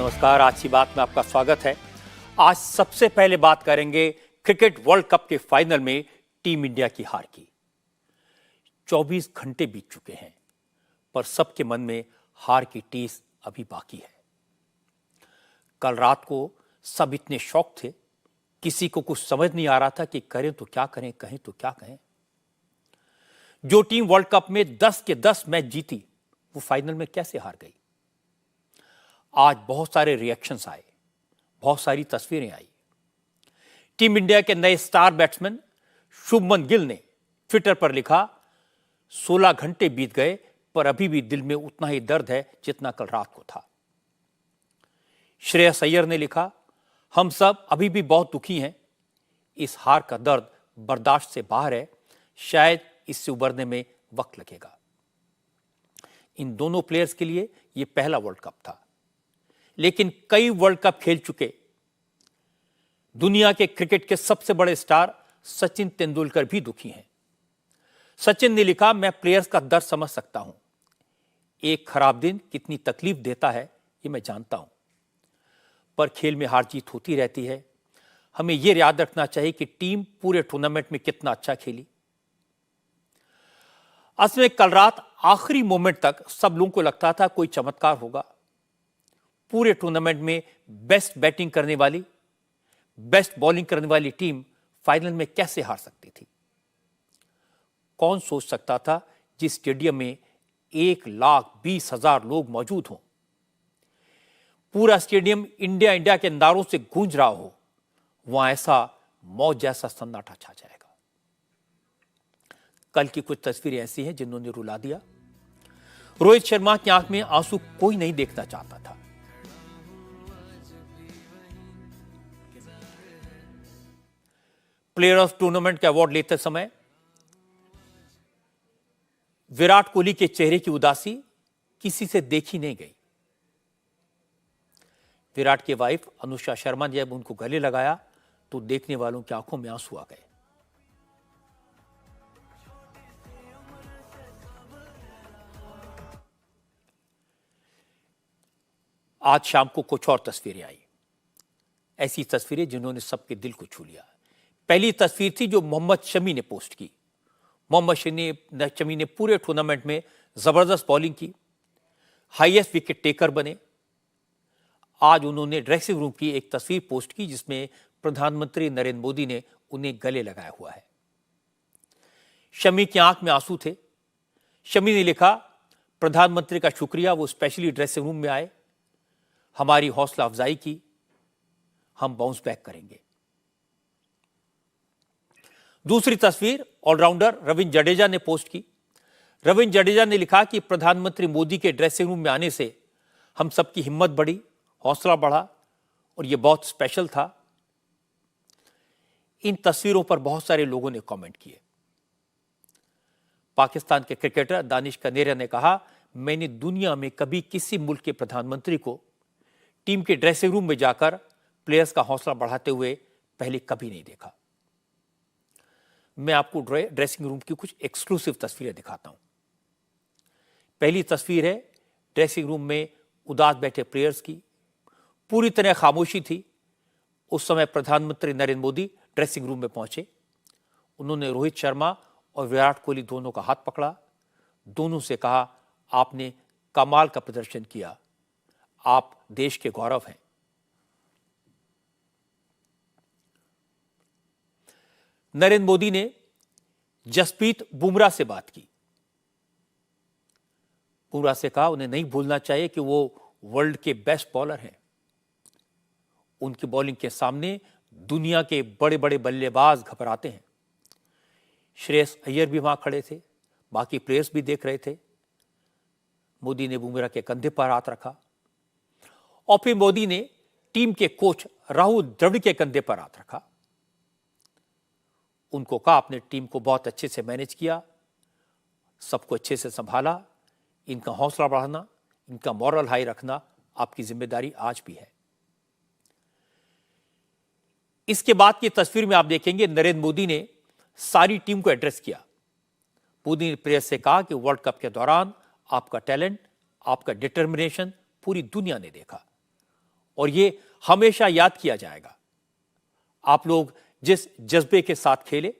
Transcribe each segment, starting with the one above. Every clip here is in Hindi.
नमस्कार। आज की बात में आपका स्वागत है। आज सबसे पहले बात करेंगे क्रिकेट वर्ल्ड कप के फाइनल में टीम इंडिया की हार की। 24 घंटे बीत चुके हैं, पर सबके मन में हार की टीस अभी बाकी है। कल रात को सब इतने शॉक थे, किसी को कुछ समझ नहीं आ रहा था कि करें तो क्या करें, कहें तो क्या कहें। जो टीम वर्ल्ड कप में 10 के 10 मैच जीती, वो फाइनल में कैसे हार गई। आज बहुत सारे रिएक्शंस आए, बहुत सारी तस्वीरें आई। टीम इंडिया के नए स्टार बैट्समैन शुभमन गिल ने ट्विटर पर लिखा, 16 घंटे बीत गए पर अभी भी दिल में उतना ही दर्द है जितना कल रात को था। श्रेयस अय्यर ने लिखा, हम सब अभी भी बहुत दुखी हैं। इस हार का दर्द बर्दाश्त से बाहर है, शायद इससे उबरने में वक्त लगेगा। इन दोनों प्लेयर्स के लिए यह पहला वर्ल्ड कप था, लेकिन कई वर्ल्ड कप खेल चुके दुनिया के क्रिकेट के सबसे बड़े स्टार सचिन तेंदुलकर भी दुखी हैं। सचिन ने लिखा, मैं प्लेयर्स का दर्द समझ सकता हूं। एक खराब दिन कितनी तकलीफ देता है ये मैं जानता हूं, पर खेल में हार जीत होती रहती है। हमें यह याद रखना चाहिए कि टीम पूरे टूर्नामेंट में कितना अच्छा खेली। असल में कल रात आखिरी मोमेंट तक सब लोगों को लगता था कोई चमत्कार होगा। पूरे टूर्नामेंट में बेस्ट बैटिंग करने वाली, बेस्ट बॉलिंग करने वाली टीम फाइनल में कैसे हार सकती थी। कौन सोच सकता था जिस स्टेडियम में 1,20,000 लोग मौजूद हों, पूरा स्टेडियम इंडिया इंडिया के नारों से गूंज रहा हो, वहां ऐसा मौत जैसा सन्नाटा छा जाएगा। कल की कुछ तस्वीरें ऐसी हैं जिन्होंने रुला दिया। रोहित शर्मा की आंख में आंसू कोई नहीं देखना चाहता था। प्लेयर ऑफ टूर्नामेंट का अवार्ड लेते समय विराट कोहली के चेहरे की उदासी किसी से देखी नहीं गई। विराट की वाइफ अनुष्का शर्मा ने जब उनको गले लगाया तो देखने वालों की आंखों में आंसू आ गए। आज शाम को कुछ और तस्वीरें आई, ऐसी तस्वीरें जिन्होंने सबके दिल को छू लिया। पहली तस्वीर थी जो मोहम्मद शमी ने पोस्ट की। मोहम्मद शमी ने पूरे टूर्नामेंट में जबरदस्त बॉलिंग की, हाईएस्ट विकेट टेकर बने। आज उन्होंने ड्रेसिंग रूम की एक तस्वीर पोस्ट की जिसमें प्रधानमंत्री नरेंद्र मोदी ने उन्हें गले लगाया हुआ है। शमी की आंख में आंसू थे। शमी ने लिखा, प्रधानमंत्री का शुक्रिया, वो स्पेशली ड्रेसिंग रूम में आए, हमारी हौसला अफजाई की, हम बाउंस बैक करेंगे। दूसरी तस्वीर ऑलराउंडर रविंद्र जडेजा ने पोस्ट की। रविंद्र जडेजा ने लिखा कि प्रधानमंत्री मोदी के ड्रेसिंग रूम में आने से हम सबकी हिम्मत बढ़ी, हौसला बढ़ा और यह बहुत स्पेशल था। इन तस्वीरों पर बहुत सारे लोगों ने कमेंट किए। पाकिस्तान के क्रिकेटर दानिश कनेरिया ने कहा, मैंने दुनिया में कभी किसी मुल्क के प्रधानमंत्री को टीम के ड्रेसिंग रूम में जाकर प्लेयर्स का हौसला बढ़ाते हुए पहले कभी नहीं देखा। मैं आपको ड्रेसिंग रूम की कुछ एक्सक्लूसिव तस्वीरें दिखाता हूं। पहली तस्वीर है ड्रेसिंग रूम में उदास बैठे प्लेयर्स की। पूरी तरह खामोशी थी। उस समय प्रधानमंत्री नरेंद्र मोदी ड्रेसिंग रूम में पहुंचे। उन्होंने रोहित शर्मा और विराट कोहली दोनों का हाथ पकड़ा, दोनों से कहा, आपने कमाल का प्रदर्शन किया, आप देश के गौरव हैं। नरेंद्र मोदी ने जसप्रीत बुमराह से बात की। बुमराह से कहा, उन्हें नहीं भूलना चाहिए कि वो वर्ल्ड के बेस्ट बॉलर हैं। उनकी बॉलिंग के सामने दुनिया के बड़े बड़े बल्लेबाज घबराते हैं। श्रेयस अय्यर भी वहां खड़े थे, बाकी प्लेयर्स भी देख रहे थे। मोदी ने बुमराह के कंधे पर हाथ रखा और फिर मोदी ने टीम के कोच राहुल द्रविड़ के कंधे पर हाथ रखा। उनको कहा, आपने टीम को बहुत अच्छे से मैनेज किया, सबको अच्छे से संभाला, इनका हौसला बढ़ाना, इनका मॉरल हाई रखना आपकी जिम्मेदारी आज भी है। इसके बाद की तस्वीर में आप देखेंगे नरेंद्र मोदी ने सारी टीम को एड्रेस किया। मोदी ने प्लेयर्स से कहा कि वर्ल्ड कप के दौरान आपका टैलेंट, आपका डिटर्मिनेशन पूरी दुनिया ने देखा और ये हमेशा याद किया जाएगा। आप लोग जिस जज्बे के साथ खेले,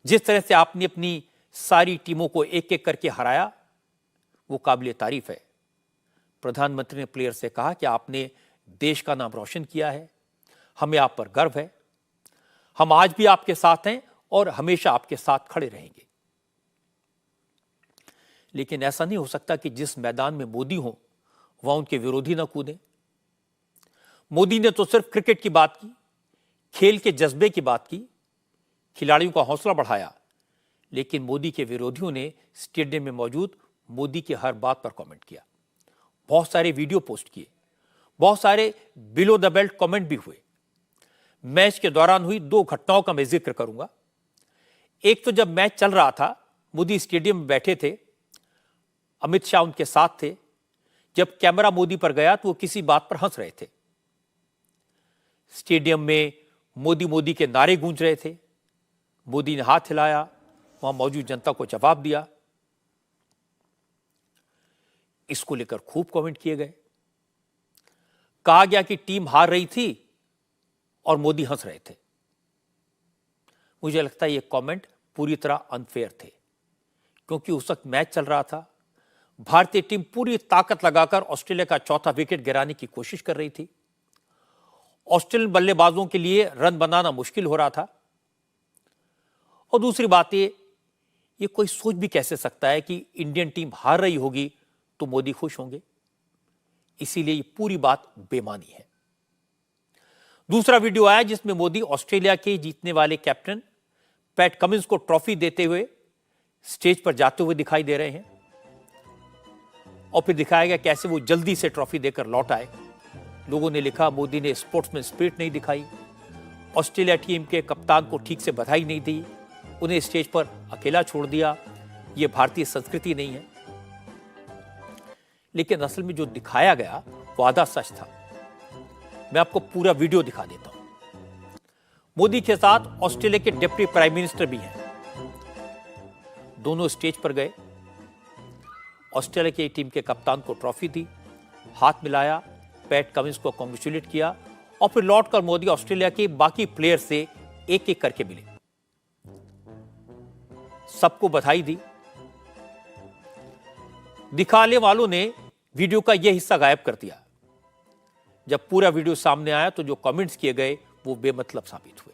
जिस तरह से आपने अपनी सारी टीमों को एक एक करके हराया, वो काबिल तारीफ है। प्रधानमंत्री ने प्लेयर से कहा कि आपने देश का नाम रोशन किया है, हमें आप पर गर्व है, हम आज भी आपके साथ हैं और हमेशा आपके साथ खड़े रहेंगे। लेकिन ऐसा नहीं हो सकता कि जिस मैदान में मोदी हो वहां उनके विरोधी न कूदें। मोदी ने तो सिर्फ क्रिकेट की बात की, खेल के जज्बे की बात की, खिलाड़ियों का हौसला बढ़ाया, लेकिन मोदी के विरोधियों ने स्टेडियम में मौजूद मोदी की हर बात पर कमेंट किया, बहुत सारे वीडियो पोस्ट किए, बहुत सारे बिलो द बेल्ट कमेंट भी हुए। मैच के दौरान हुई दो घटनाओं का मैं जिक्र करूंगा। एक तो जब मैच चल रहा था, मोदी स्टेडियम में बैठे थे, अमित शाह उनके साथ थे। जब कैमरा मोदी पर गया तो वो किसी बात पर हंस रहे थे। स्टेडियम में मोदी मोदी के नारे गूंज रहे थे। मोदी ने हाथ हिलाया, वहां मौजूद जनता को जवाब दिया। इसको लेकर खूब कमेंट किए गए। कहा गया कि टीम हार रही थी और मोदी हंस रहे थे। मुझे लगता है ये कमेंट पूरी तरह अनफेयर थे, क्योंकि उस वक्त मैच चल रहा था। भारतीय टीम पूरी ताकत लगाकर ऑस्ट्रेलिया का चौथा विकेट गिराने की कोशिश कर रही थी। ऑस्ट्रेलियन बल्लेबाजों के लिए रन बनाना मुश्किल हो रहा था। और दूसरी बात ये कोई सोच भी कैसे सकता है कि इंडियन टीम हार रही होगी तो मोदी खुश होंगे। इसीलिए ये पूरी बात बेमानी है। दूसरा वीडियो आया जिसमें मोदी ऑस्ट्रेलिया के जीतने वाले कैप्टन पैट कमिंस को ट्रॉफी देते हुए स्टेज पर जाते हुए दिखाई दे रहे हैं, और फिर दिखाया गया कैसे वो जल्दी से ट्रॉफी देकर लौट आए। लोगों ने लिखा मोदी ने स्पोर्ट्समैन स्पिरिट नहीं दिखाई, ऑस्ट्रेलिया टीम के कप्तान को ठीक से बधाई नहीं दी, उन्हें स्टेज पर अकेला छोड़ दिया। ये भारतीय संस्कृति नहीं है। लेकिन असल में जो दिखाया गया वो आधा सच था। मैं आपको पूरा वीडियो दिखा देता हूं। मोदी के साथ ऑस्ट्रेलिया के डिप्टी प्राइम मिनिस्टर भी हैं। दोनों स्टेज पर गए, ऑस्ट्रेलिया की टीम के कप्तान को ट्रॉफी दी, हाथ मिलाया, पैट कमिंस को कांग्रेचुलेट किया, और फिर लौटकर मोदी ऑस्ट्रेलिया के बाकी प्लेयर से एक एक करके मिले, सबको बधाई दी। दिखाने वालों ने वीडियो का यह हिस्सा गायब कर दिया। जब पूरा वीडियो सामने आया तो जो कमेंट्स किए गए वो बेमतलब साबित हुए।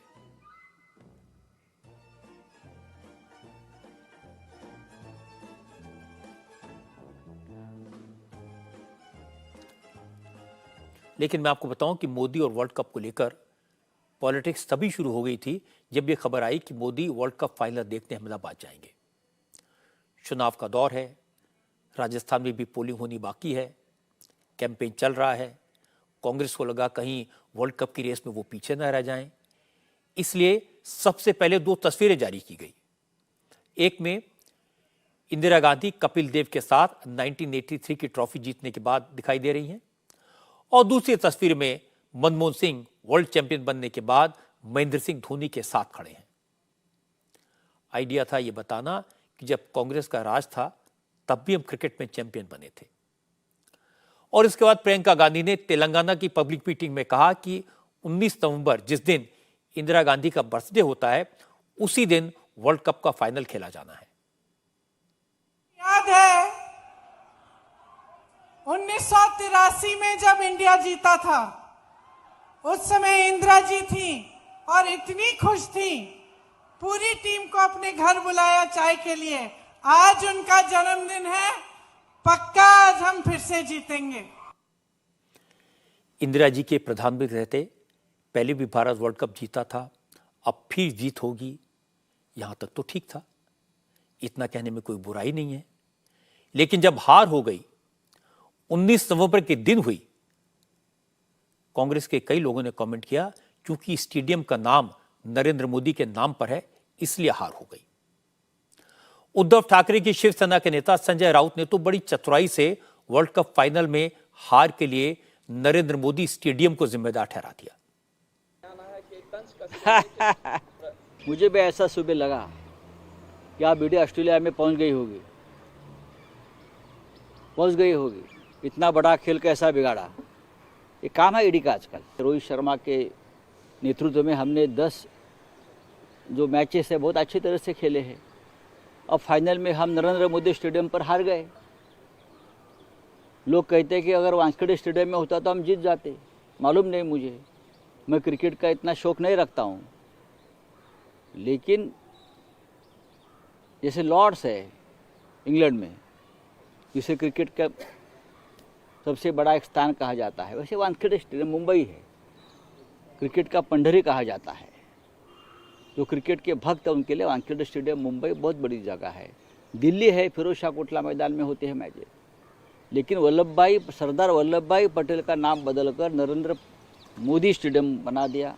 लेकिन मैं आपको बताऊं कि मोदी और वर्ल्ड कप को लेकर पॉलिटिक्स तभी शुरू हो गई थी जब यह खबर आई कि मोदी वर्ल्ड कप फाइनल देखने अहमदाबाद जाएंगे। चुनाव का दौर है, राजस्थान में भी पोलिंग होनी बाकी है, कैंपेन चल रहा है। कांग्रेस को लगा कहीं वर्ल्ड कप की रेस में वो पीछे न रह जाएं, इसलिए सबसे पहले दो तस्वीरें जारी की गई। एक में इंदिरा गांधी कपिल देव के साथ 1983 की ट्रॉफी जीतने के बाद दिखाई दे रही हैं, और दूसरी तस्वीर में मनमोहन सिंह वर्ल्ड चैंपियन बनने के बाद महेंद्र सिंह धोनी के साथ खड़े हैं। आइडिया था ये बताना कि जब कांग्रेस का राज था तब भी हम क्रिकेट में चैंपियन बने थे। और इसके बाद प्रियंका गांधी ने तेलंगाना की पब्लिक मीटिंग में कहा कि 19 नवंबर जिस दिन इंदिरा गांधी का बर्थडे होता है उसी दिन वर्ल्ड कप का फाइनल खेला जाना है। याद है 1983 में जब इंडिया जीता था, उस समय इंदिरा जी थी और इतनी खुश थी, पूरी टीम को अपने घर बुलाया चाय के लिए। आज उनका जन्मदिन है, पक्का आज हम फिर से जीतेंगे। इंदिरा जी के प्रधानमंत्री रहते पहले भी भारत वर्ल्ड कप जीता था, अब फिर जीत होगी, यहां तक तो ठीक था, इतना कहने में कोई बुराई नहीं है। लेकिन जब हार हो गई, 19 नवंबर के दिन हुई, कांग्रेस के कई लोगों ने कमेंट किया क्योंकि स्टेडियम का नाम नरेंद्र मोदी के नाम पर है इसलिए हार हो गई। उद्धव ठाकरे की शिवसेना के नेता संजय राउत ने तो बड़ी चतुराई से वर्ल्ड कप फाइनल में हार के लिए नरेंद्र मोदी स्टेडियम को जिम्मेदार ठहरा दिया। मुझे भी ऐसा सुबह लगा कि आप वीडियो ऑस्ट्रेलिया में पहुंच गई होगी। इतना बड़ा खेल कैसा बिगाड़ा। ये काम है ईडी का आजकल। रोहित शर्मा के नेतृत्व में हमने 10 जो मैचेस है बहुत अच्छी तरह से खेले हैं। अब फाइनल में हम नरेंद्र मोदी स्टेडियम पर हार गए। लोग कहते हैं कि अगर वानखेड़े स्टेडियम में होता तो हम जीत जाते। मालूम नहीं मुझे, मैं क्रिकेट का इतना शौक नहीं रखता हूँ, लेकिन जैसे लॉर्ड्स है इंग्लैंड में, जिसे क्रिकेट का सबसे बड़ा एक स्थान कहा जाता है, वैसे वानखेड़े स्टेडियम मुंबई है, क्रिकेट का पंढरी कहा जाता है। जो क्रिकेट के भक्त हैं उनके लिए वानखेड़े स्टेडियम मुंबई बहुत बड़ी जगह है। दिल्ली है, फिरोज शाह कोटला मैदान में होते हैं मैचेस, लेकिन सरदार वल्लभ भाई पटेल का नाम बदलकर नरेंद्र मोदी स्टेडियम बना दिया।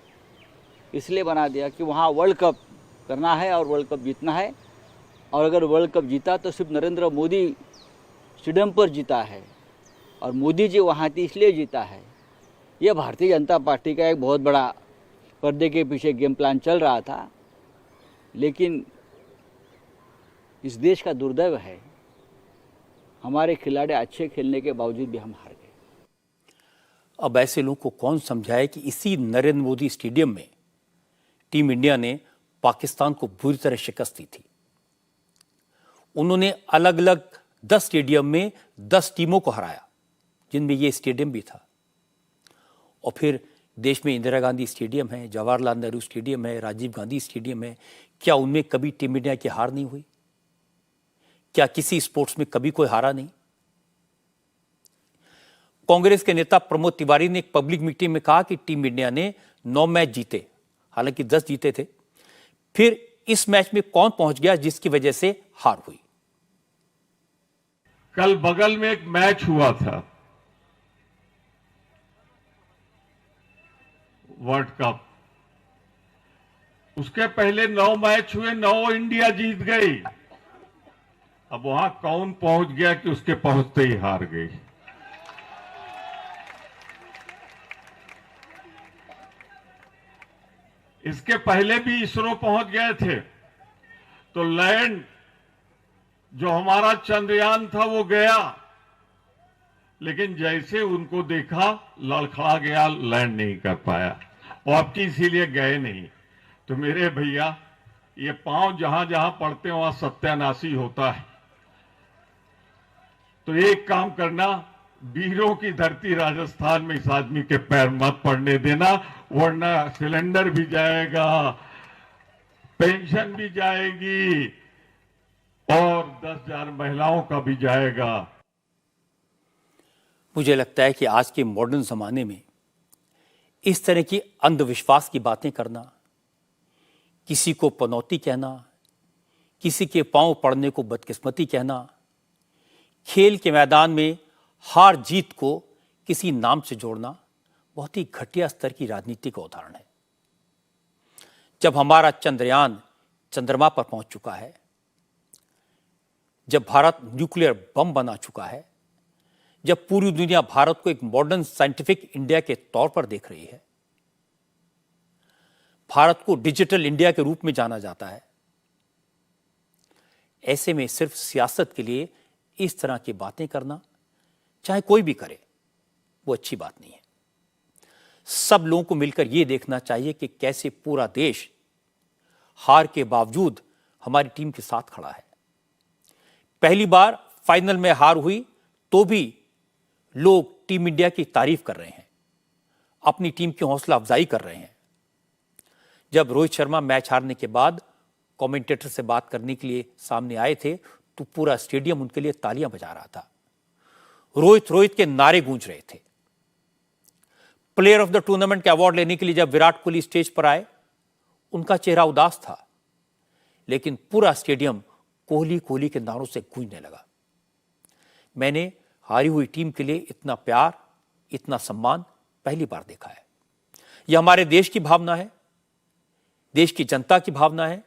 इसलिए बना दिया कि वहाँ वर्ल्ड कप करना है और वर्ल्ड कप जीतना है, और अगर वर्ल्ड कप जीता तो सिर्फ नरेंद्र मोदी स्टेडियम पर जीता है, और मोदी जी वहाँ थी इसलिए जीता है। यह भारतीय जनता पार्टी का एक बहुत बड़ा पर्दे के पीछे गेम प्लान चल रहा था, लेकिन इस देश का दुर्दैव है, हमारे खिलाड़ी अच्छे खेलने के बावजूद भी हम हार गए। अब ऐसे लोगों को कौन समझाए कि इसी नरेंद्र मोदी स्टेडियम में टीम इंडिया ने पाकिस्तान को बुरी तरह शिकस्त दी थी। उन्होंने अलग अलग 10 स्टेडियम में 10 टीमों को हराया, जिनमें ये स्टेडियम भी था। और फिर देश में इंदिरा गांधी स्टेडियम है, जवाहरलाल नेहरू स्टेडियम है, राजीव गांधी स्टेडियम है। क्या उनमें कभी टीम इंडिया की हार नहीं हुई? क्या किसी स्पोर्ट्स में कभी कोई हारा नहीं? कांग्रेस के नेता प्रमोद तिवारी ने एक पब्लिक मीटिंग में कहा कि टीम इंडिया ने 9 मैच जीते, हालांकि 10 जीते थे। फिर इस मैच में कौन पहुंच गया जिसकी वजह से हार हुई? कल बगल में एक मैच हुआ था, वर्ल्ड कप। उसके पहले 9 मैच हुए, 9 इंडिया जीत गई। अब वहां कौन पहुंच गया कि उसके पहुंचते ही हार गई? इसके पहले भी इसरो पहुंच गए थे, तो लैंड जो हमारा चंद्रयान था वो गया, लेकिन जैसे उनको देखा लड़खड़ा गया, लैंड नहीं कर पाया। और अब इसीलिए गए नहीं। तो मेरे भैया, ये पांव जहां जहां पड़ते हैं वहां सत्यानाशी होता है। तो एक काम करना, वीरों की धरती राजस्थान में इस आदमी के पैर मत पड़ने देना, वरना सिलेंडर भी जाएगा, पेंशन भी जाएगी और 10,000 महिलाओं का भी जाएगा। मुझे लगता है कि आज के मॉडर्न जमाने में इस तरह की अंधविश्वास की बातें करना, किसी को पनौती कहना, किसी के पांव पड़ने को बदकिस्मती कहना, खेल के मैदान में हार जीत को किसी नाम से जोड़ना बहुत ही घटिया स्तर की राजनीति का उदाहरण है। जब हमारा चंद्रयान चंद्रमा पर पहुंच चुका है, जब भारत न्यूक्लियर बम बना चुका है, जब पूरी दुनिया भारत को एक मॉडर्न साइंटिफिक इंडिया के तौर पर देख रही है, भारत को डिजिटल इंडिया के रूप में जाना जाता है, ऐसे में सिर्फ सियासत के लिए इस तरह की बातें करना, चाहे कोई भी करे, वो अच्छी बात नहीं है। सब लोगों को मिलकर यह देखना चाहिए कि कैसे पूरा देश हार के बावजूद हमारी टीम के साथ खड़ा है। पहली बार फाइनल में हार हुई तो भी लोग टीम इंडिया की तारीफ कर रहे हैं, अपनी टीम की हौसला अफजाई कर रहे हैं। जब रोहित शर्मा मैच हारने के बाद कमेंटेटर से बात करने के लिए सामने आए थे, तो पूरा स्टेडियम उनके लिए तालियां बजा रहा था, रोहित रोहित के नारे गूंज रहे थे। प्लेयर ऑफ द टूर्नामेंट के अवार्ड लेने के लिए जब विराट कोहली स्टेज पर आए, उनका चेहरा उदास था, लेकिन पूरा स्टेडियम कोहली कोहली के नारों से गूंजने लगा। मैंने हारी हुई टीम के लिए इतना प्यार, इतना सम्मान पहली बार देखा है। यह हमारे देश की भावना है, देश की जनता की भावना है,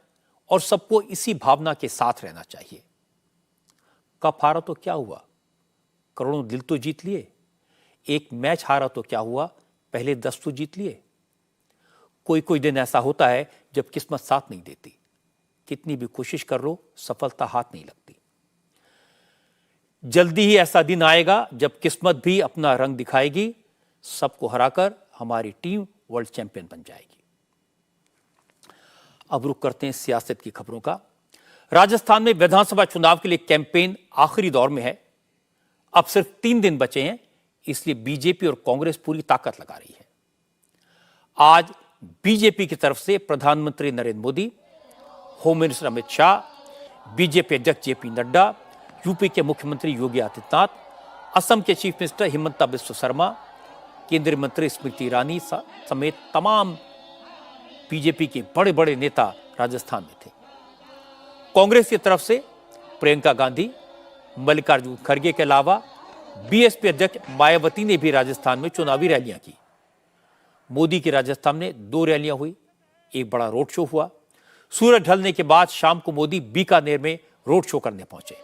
और सबको इसी भावना के साथ रहना चाहिए। कप हारा तो क्या हुआ, करोड़ों दिल तो जीत लिए। एक मैच हारा तो क्या हुआ, पहले 10 तो जीत लिए। कोई कोई दिन ऐसा होता है जब किस्मत साथ नहीं देती, कितनी भी कोशिश कर लो सफलता हाथ नहीं लगती। जल्दी ही ऐसा दिन आएगा जब किस्मत भी अपना रंग दिखाएगी, सबको हराकर हमारी टीम वर्ल्ड चैंपियन बन जाएगी। अब रुख करते हैं सियासत की खबरों का। राजस्थान में विधानसभा चुनाव के लिए कैंपेन आखिरी दौर में है। अब सिर्फ 3 दिन बचे हैं, इसलिए बीजेपी और कांग्रेस पूरी ताकत लगा रही है। आज बीजेपी की तरफ से प्रधानमंत्री Narendra Modi, home minister Amit Shah, BJP अध्यक्ष जेपी नड्डा, यूपी के मुख्यमंत्री योगी आदित्यनाथ, असम के चीफ मिनिस्टर हिमंता बिस्वा शर्मा, केंद्रीय मंत्री स्मृति ईरानी समेत तमाम बीजेपी के बड़े बड़े नेता राजस्थान में थे। कांग्रेस की तरफ से प्रियंका गांधी, मल्लिकार्जुन खड़गे के अलावा बीएसपी अध्यक्ष मायावती ने भी राजस्थान में चुनावी रैलियां की। मोदी की राजस्थान में 2 रैलियां हुई, एक बड़ा रोड शो हुआ। सूरज ढलने के बाद शाम को मोदी बीकानेर में रोड शो करने पहुंचे।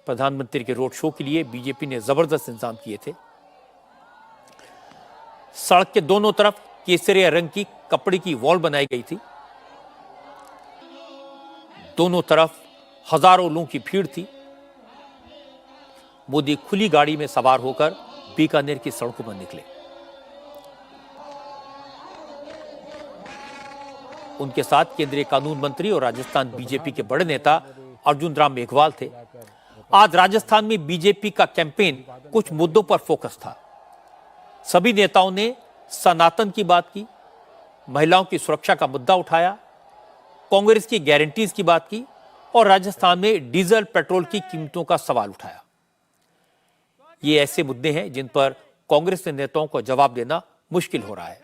प्रधानमंत्री के रोड शो के लिए बीजेपी ने जबरदस्त इंतजाम किए थे। सड़क के दोनों तरफ केसरिया रंग की कपड़े की वॉल बनाई गई थी। दोनों तरफ हजारों लोगों की भीड़ थी। मोदी खुली गाड़ी में सवार होकर बीकानेर की सड़कों पर निकले। उनके साथ केंद्रीय कानून मंत्री और राजस्थान बीजेपी के बड़े नेता अर्जुन राम मेघवाल थे। आज राजस्थान में बीजेपी का कैंपेन कुछ मुद्दों पर फोकस था। सभी नेताओं ने सनातन की बात की, महिलाओं की सुरक्षा का मुद्दा उठाया, कांग्रेस की गारंटीज की बात की और राजस्थान में डीजल पेट्रोल की कीमतों का सवाल उठाया। ये ऐसे मुद्दे हैं जिन पर कांग्रेस के नेताओं को जवाब देना मुश्किल हो रहा है।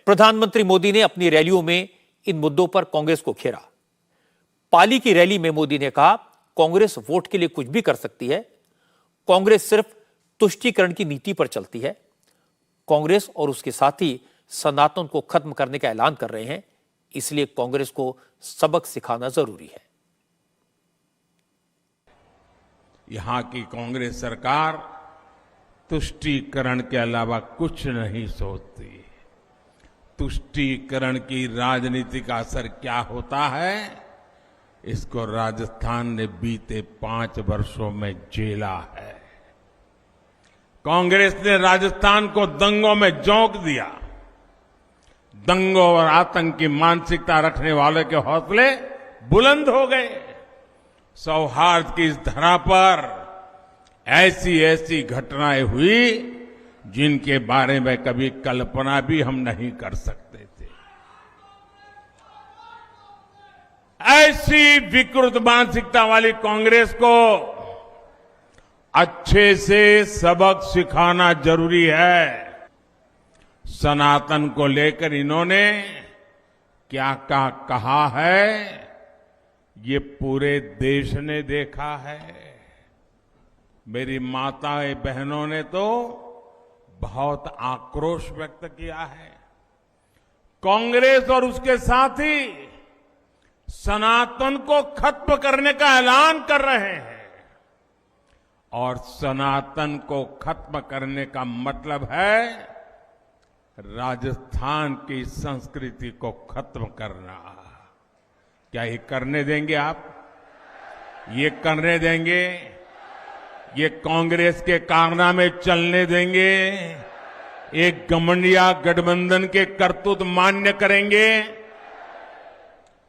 प्रधानमंत्री मोदी ने अपनी रैलियों में इन मुद्दों पर कांग्रेस को घेरा। पाली की रैली में मोदी ने कहा, कांग्रेस वोट के लिए कुछ भी कर सकती है। कांग्रेस सिर्फ तुष्टीकरण की नीति पर चलती है। कांग्रेस और उसके साथी सनातन को खत्म करने का ऐलान कर रहे हैं, इसलिए कांग्रेस को सबक सिखाना जरूरी है। यहां की कांग्रेस सरकार तुष्टीकरण के अलावा कुछ नहीं सोचती। तुष्टीकरण की राजनीति का असर क्या होता है, इसको राजस्थान ने बीते 5 वर्षों में झेला है। कांग्रेस ने राजस्थान को दंगों में झोंक दिया। दंगों और आतंक की मानसिकता रखने वालों के हौसले बुलंद हो गए। सौहार्द की इस धरा पर ऐसी ऐसी घटनाएं हुई जिनके बारे में कभी कल्पना भी हम नहीं कर सकते थे। ऐसी विकृत मानसिकता वाली कांग्रेस को अच्छे से सबक सिखाना जरूरी है। सनातन को लेकर इन्होंने क्या क्या कहा है, ये पूरे देश ने देखा है। मेरी माताएं बहनों ने तो बहुत आक्रोश व्यक्त किया है। कांग्रेस और उसके साथी सनातन को खत्म करने का ऐलान कर रहे हैं और सनातन को खत्म करने का मतलब है राजस्थान की संस्कृति को खत्म करना। क्या ये करने देंगे आप? ये करने देंगे? ये कांग्रेस के कारनामे चलने देंगे? एक घमंडिया गठबंधन के करतूत मान्य करेंगे?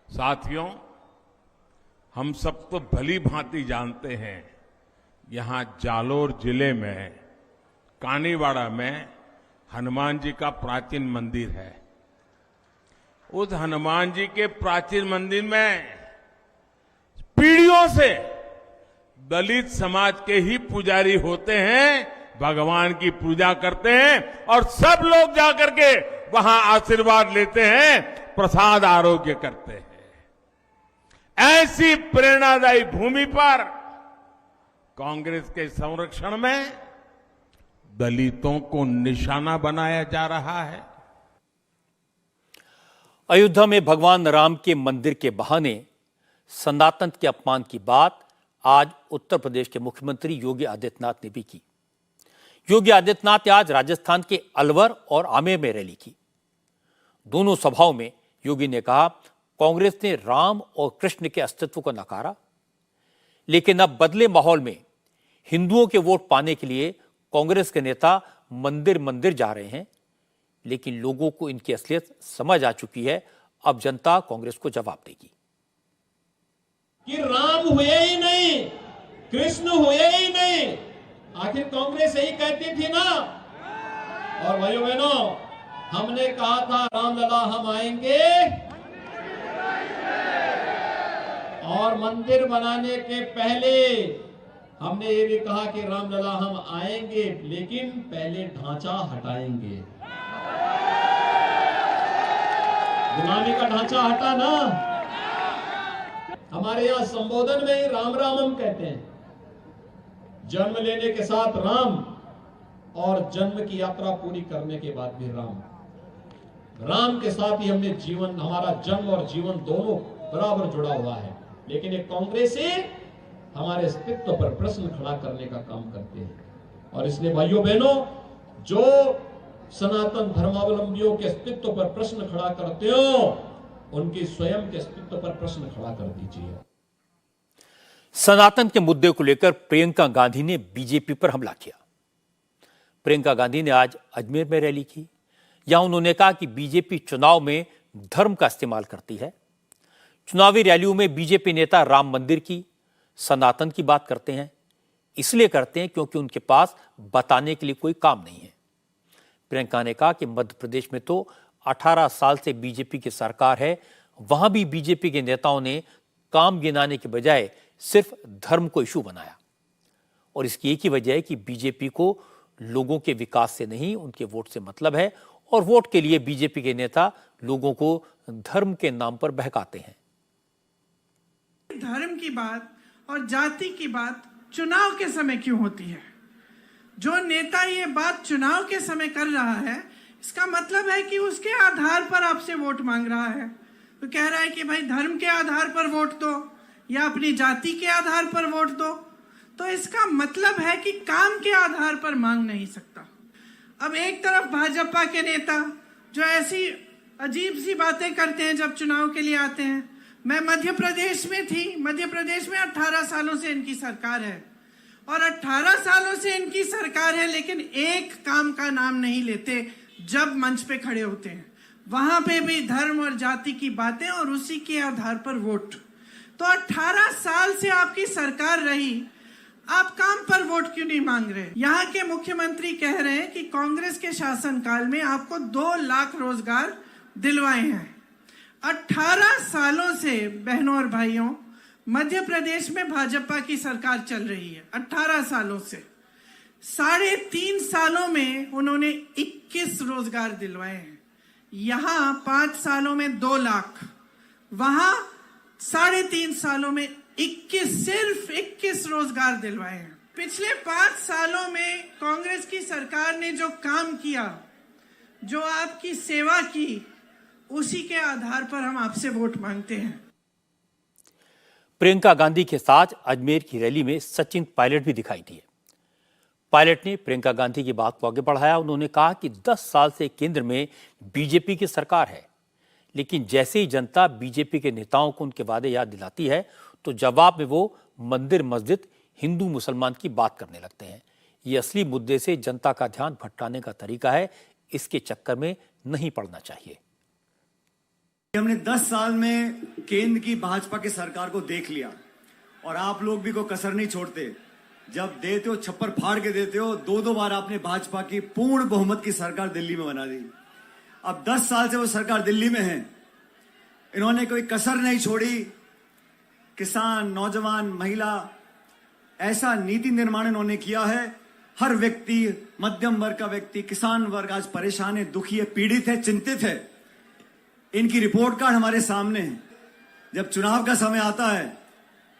साथियों, हम सब तो भली भांति जानते हैं, यहां जालोर जिले में कानीवाड़ा में हनुमान जी का प्राचीन मंदिर है। उस हनुमान जी के प्राचीन मंदिर में पीढ़ियों से दलित समाज के ही पुजारी होते हैं, भगवान की पूजा करते हैं और सब लोग जाकर के वहां आशीर्वाद लेते हैं, प्रसाद आरोग्य करते हैं। ऐसी प्रेरणादायी भूमि पर कांग्रेस के संरक्षण में दलितों को निशाना बनाया जा रहा है। अयोध्या में भगवान राम के मंदिर के बहाने सनातन के अपमान की बात आज उत्तर प्रदेश के मुख्यमंत्री योगी आदित्यनाथ ने भी की। योगी आदित्यनाथ ने आज राजस्थान के अलवर और आमेर में रैली की। दोनों सभाओं में योगी ने कहा, कांग्रेस ने राम और कृष्ण के अस्तित्व को नकारा, लेकिन अब बदले माहौल में हिंदुओं के वोट पाने के लिए कांग्रेस के नेता मंदिर मंदिर जा रहे हैं, लेकिन लोगों को इनकी असलियत समझ आ चुकी है। अब जनता कांग्रेस को जवाब देगी कि राम हुए ही नहीं, कृष्ण हुए ही नहीं। आखिर कांग्रेस यही कहती थी ना। और भाइयों बहनों, हमने कहा था रामलला हम आएंगे, और मंदिर बनाने के पहले हमने ये भी कहा कि रामलला हम आएंगे, लेकिन पहले ढांचा हटाएंगे। गुलामी का ढांचा हटा ना। हमारे यहां संबोधन में ही राम राम हम कहते हैं। जन्म लेने के साथ राम, और जन्म की यात्रा पूरी करने के बाद भी राम। राम के साथ ही हमने जीवन, हमारा जन्म और जीवन दोनों बराबर जुड़ा हुआ है। लेकिन एक कांग्रेस हमारे अस्तित्व पर प्रश्न खड़ा करने का काम करते हैं। और इसलिए भाइयों बहनों, जो सनातन धर्मावलंबियों के अस्तित्व पर प्रश्न खड़ा करते हो, उनके स्वयं के अस्तित्व पर प्रश्न खड़ा कर दीजिए। सनातन के मुद्दे को लेकर प्रियंका गांधी ने बीजेपी पर हमला किया। प्रियंका गांधी ने आज अजमेर में रैली की। यहां उन्होंने कहा कि बीजेपी चुनाव में धर्म का इस्तेमाल करती है। चुनावी रैलियों में बीजेपी नेता राम मंदिर की, सनातन की बात करते हैं। इसलिए करते हैं क्योंकि उनके पास बताने के लिए कोई काम नहीं है। प्रियंका ने कहा कि मध्य प्रदेश में तो 18 साल से बीजेपी की सरकार है, वहां भी बीजेपी के नेताओं ने काम गिनाने के बजाय सिर्फ धर्म को इशू बनाया। और इसकी एक ही वजह है कि बीजेपी को लोगों के विकास से नहीं, उनके वोट से मतलब है, और वोट के लिए बीजेपी के नेता लोगों को धर्म के नाम पर बहकाते हैं। धर्म की बात और जाति की बात चुनाव के समय क्यों होती है? जो नेता ये बात चुनाव के समय कर रहा है, इसका मतलब है कि उसके आधार पर आपसे वोट मांग रहा है। तो कह रहा है कि भाई धर्म के आधार पर वोट दो या अपनी जाति के आधार पर वोट दो। तो इसका मतलब है कि काम के आधार पर मांग नहीं सकता। अब एक तरफ भाजपा के नेता जो ऐसी अजीब सी बातें करते हैं जब चुनाव के लिए आते हैं। मैं मध्य प्रदेश में थी। मध्य प्रदेश में 18 सालों से इनकी सरकार है, और 18 सालों से इनकी सरकार है, लेकिन एक काम का नाम नहीं लेते। जब मंच पे खड़े होते हैं वहां पे भी धर्म और जाति की बातें और उसी के आधार पर वोट। तो 18 साल से आपकी सरकार रही, आप काम पर वोट क्यों नहीं मांग रहे? यहाँ के मुख्यमंत्री कह रहे हैं कि कांग्रेस के शासनकाल में आपको 2 लाख रोजगार दिलवाए हैं। 18 सालों से बहनों और भाइयों, मध्य प्रदेश में भाजपा की सरकार चल रही है। 18 सालों से 3.5 सालों में उन्होंने 21 रोजगार दिलवाए हैं। यहाँ 5 सालों में 2 लाख, वहां 3.5 सालों में 21, सिर्फ 21 रोजगार दिलवाए हैं। पिछले 5 सालों में कांग्रेस की सरकार ने जो काम किया, जो आपकी सेवा की, उसी के आधार पर हम आपसे वोट मांगते हैं। प्रियंका गांधी के साथ अजमेर की रैली में सचिन पायलट भी दिखाई दिए। पायलट ने प्रियंका गांधी की बात को आगे बढ़ाया। उन्होंने कहा कि 10 साल से केंद्र में बीजेपी की सरकार है, लेकिन जैसे ही जनता बीजेपी के नेताओं को उनके वादे याद दिलाती है, तो जवाब में वो मंदिर मस्जिद, हिंदू मुसलमान की बात करने लगते हैं। ये असली मुद्दे से जनता का ध्यान भटकाने का तरीका है। इसके चक्कर में नहीं पड़ना चाहिए। हमने 10 साल में केंद्र की भाजपा की सरकार को देख लिया, और आप लोग भी को कसर नहीं छोड़ते। जब देते हो छप्पर फाड़ के देते हो। 2 बार आपने भाजपा की पूर्ण बहुमत की सरकार दिल्ली में बना दी। अब 10 साल से वो सरकार दिल्ली में है। इन्होंने कोई कसर नहीं छोड़ी। किसान, नौजवान, महिला, ऐसा नीति निर्माण इन्होंने किया है। हर व्यक्ति, मध्यम वर्ग का व्यक्ति, किसान वर्ग आज परेशान है, दुखी है, पीड़ित है, चिंतित है। इनकी रिपोर्ट कार्ड हमारे सामने है। जब चुनाव का समय आता है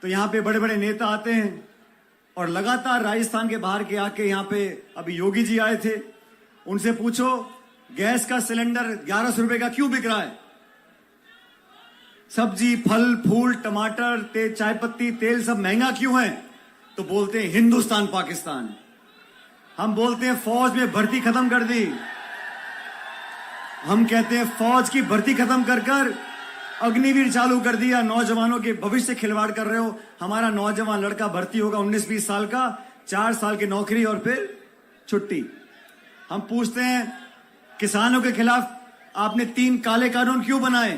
तो यहाँ पे बड़े बड़े नेता आते हैं, और लगातार राजस्थान के बाहर के आके यहाँ पे, अभी योगी जी आए थे, उनसे पूछो गैस का सिलेंडर 1100 रुपए का क्यों बिक रहा है? सब्जी, फल, फूल, टमाटर, चाय पत्ती, तेल सब महंगा क्यों है? तो बोलते हैं हिंदुस्तान पाकिस्तान। हम बोलते हैं फौज में भर्ती खत्म कर दी। हम कहते हैं फौज की भर्ती खत्म कर अग्निवीर चालू कर दिया। नौजवानों के भविष्य से खिलवाड़ कर रहे हो। हमारा नौजवान लड़का भर्ती होगा 19-20 साल का, 4 साल की नौकरी और फिर छुट्टी। हम पूछते हैं किसानों के खिलाफ आपने 3 काले कानून क्यों बनाए,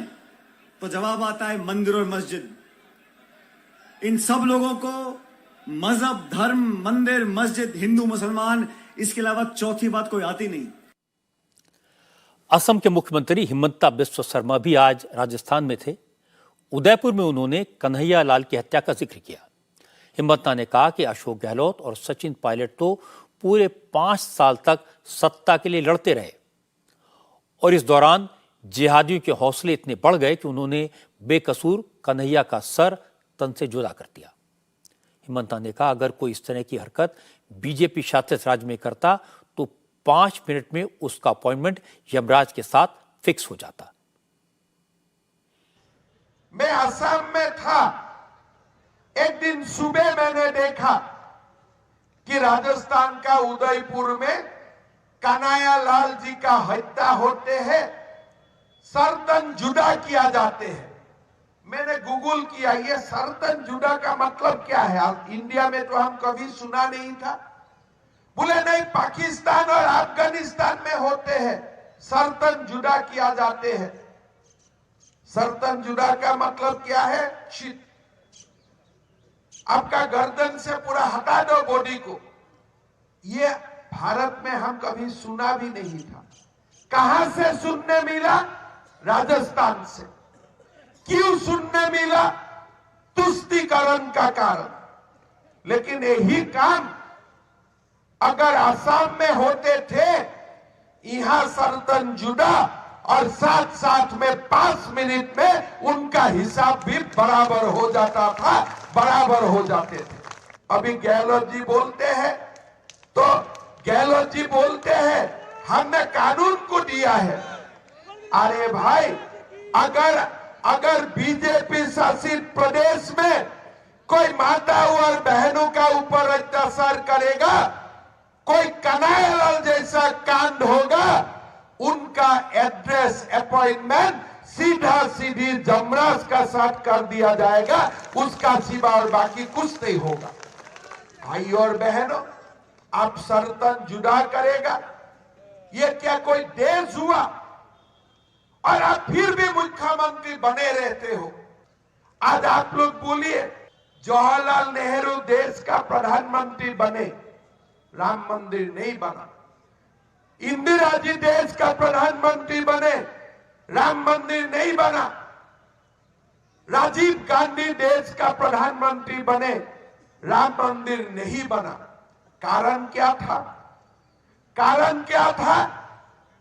तो जवाब आता है मंदिर और मस्जिद। इन सब लोगों को मजहब, धर्म, मंदिर, मस्जिद, हिंदू, मुसलमान, इसके अलावा चौथी बात कोई आती नहीं। असम के मुख्यमंत्री हिमंता बिस्वा शर्मा भी आज राजस्थान में थे। उदयपुर में उन्होंने कन्हैया लाल की हत्या का जिक्र किया। हिमंता ने कहा कि अशोक गहलोत और सचिन पायलट तो पूरे 5 साल तक सत्ता के लिए लड़ते रहे और इस दौरान जिहादियों के हौसले इतने बढ़ गए कि उन्होंने बेकसूर कन्हैया का सर तन से जुदा कर दिया। हिमंता ने कहा अगर कोई इस तरह की हरकत बीजेपी शासित राज्य में करता तो 5 मिनट में उसका अपॉइंटमेंट यमराज के साथ फिक्स हो जाता। मैं असम में था, एक दिन सुबह मैंने देखा कि राजस्थान का उदयपुर में कन्हैया लाल जी का हत्या होते हैं, सरतन जुदा किया जाते हैं। मैंने गूगल किया, ये सरतन जुदा का मतलब क्या है? इंडिया में तो हम कभी सुना नहीं था। बोले नहीं, पाकिस्तान और अफगानिस्तान में होते हैं, सरतन जुदा किया जाते हैं। सरतन जुदा का मतलब क्या है? आपका गर्दन से पूरा हटा दो बॉडी को। ये भारत में हम कभी सुना भी नहीं था। कहां से सुनने मिला? राजस्थान से। क्यों सुनने मिला? तुष्टीकरण का कारण। लेकिन यही काम अगर असम में होते थे, यहां सरतन जुदा और साथ साथ में 5 मिनट में उनका हिसाब भी बराबर हो जाता था, बराबर हो जाते थे। अभी गहलोत जी बोलते हैं तो गहलोत जी बोलते हैं हमने कानून को दिया है। अरे भाई, अगर बीजेपी शासित प्रदेश में कोई माताओं और बहनों का ऊपर अत्याचार करेगा, कोई कन्हैया लाल जैसा कांड होगा, उनका एड्रेस, अपॉइंटमेंट सीधा सीधी जमराज का साथ कर दिया जाएगा। उसका सिवा और बाकी कुछ नहीं होगा। भाई और बहनों, आप सरतन जुदा करेगा, ये क्या कोई देश हुआ? और आप फिर भी मुख्यमंत्री बने रहते हो। आज आप लोग बोलिए, जवाहरलाल नेहरू देश का प्रधानमंत्री बने, राम मंदिर नहीं बना। इंदिरा जी देश का प्रधानमंत्री बने, राम मंदिर नहीं बना। राजीव गांधी देश का प्रधानमंत्री बने, राम मंदिर नहीं बना। कारण क्या था? कारण क्या था?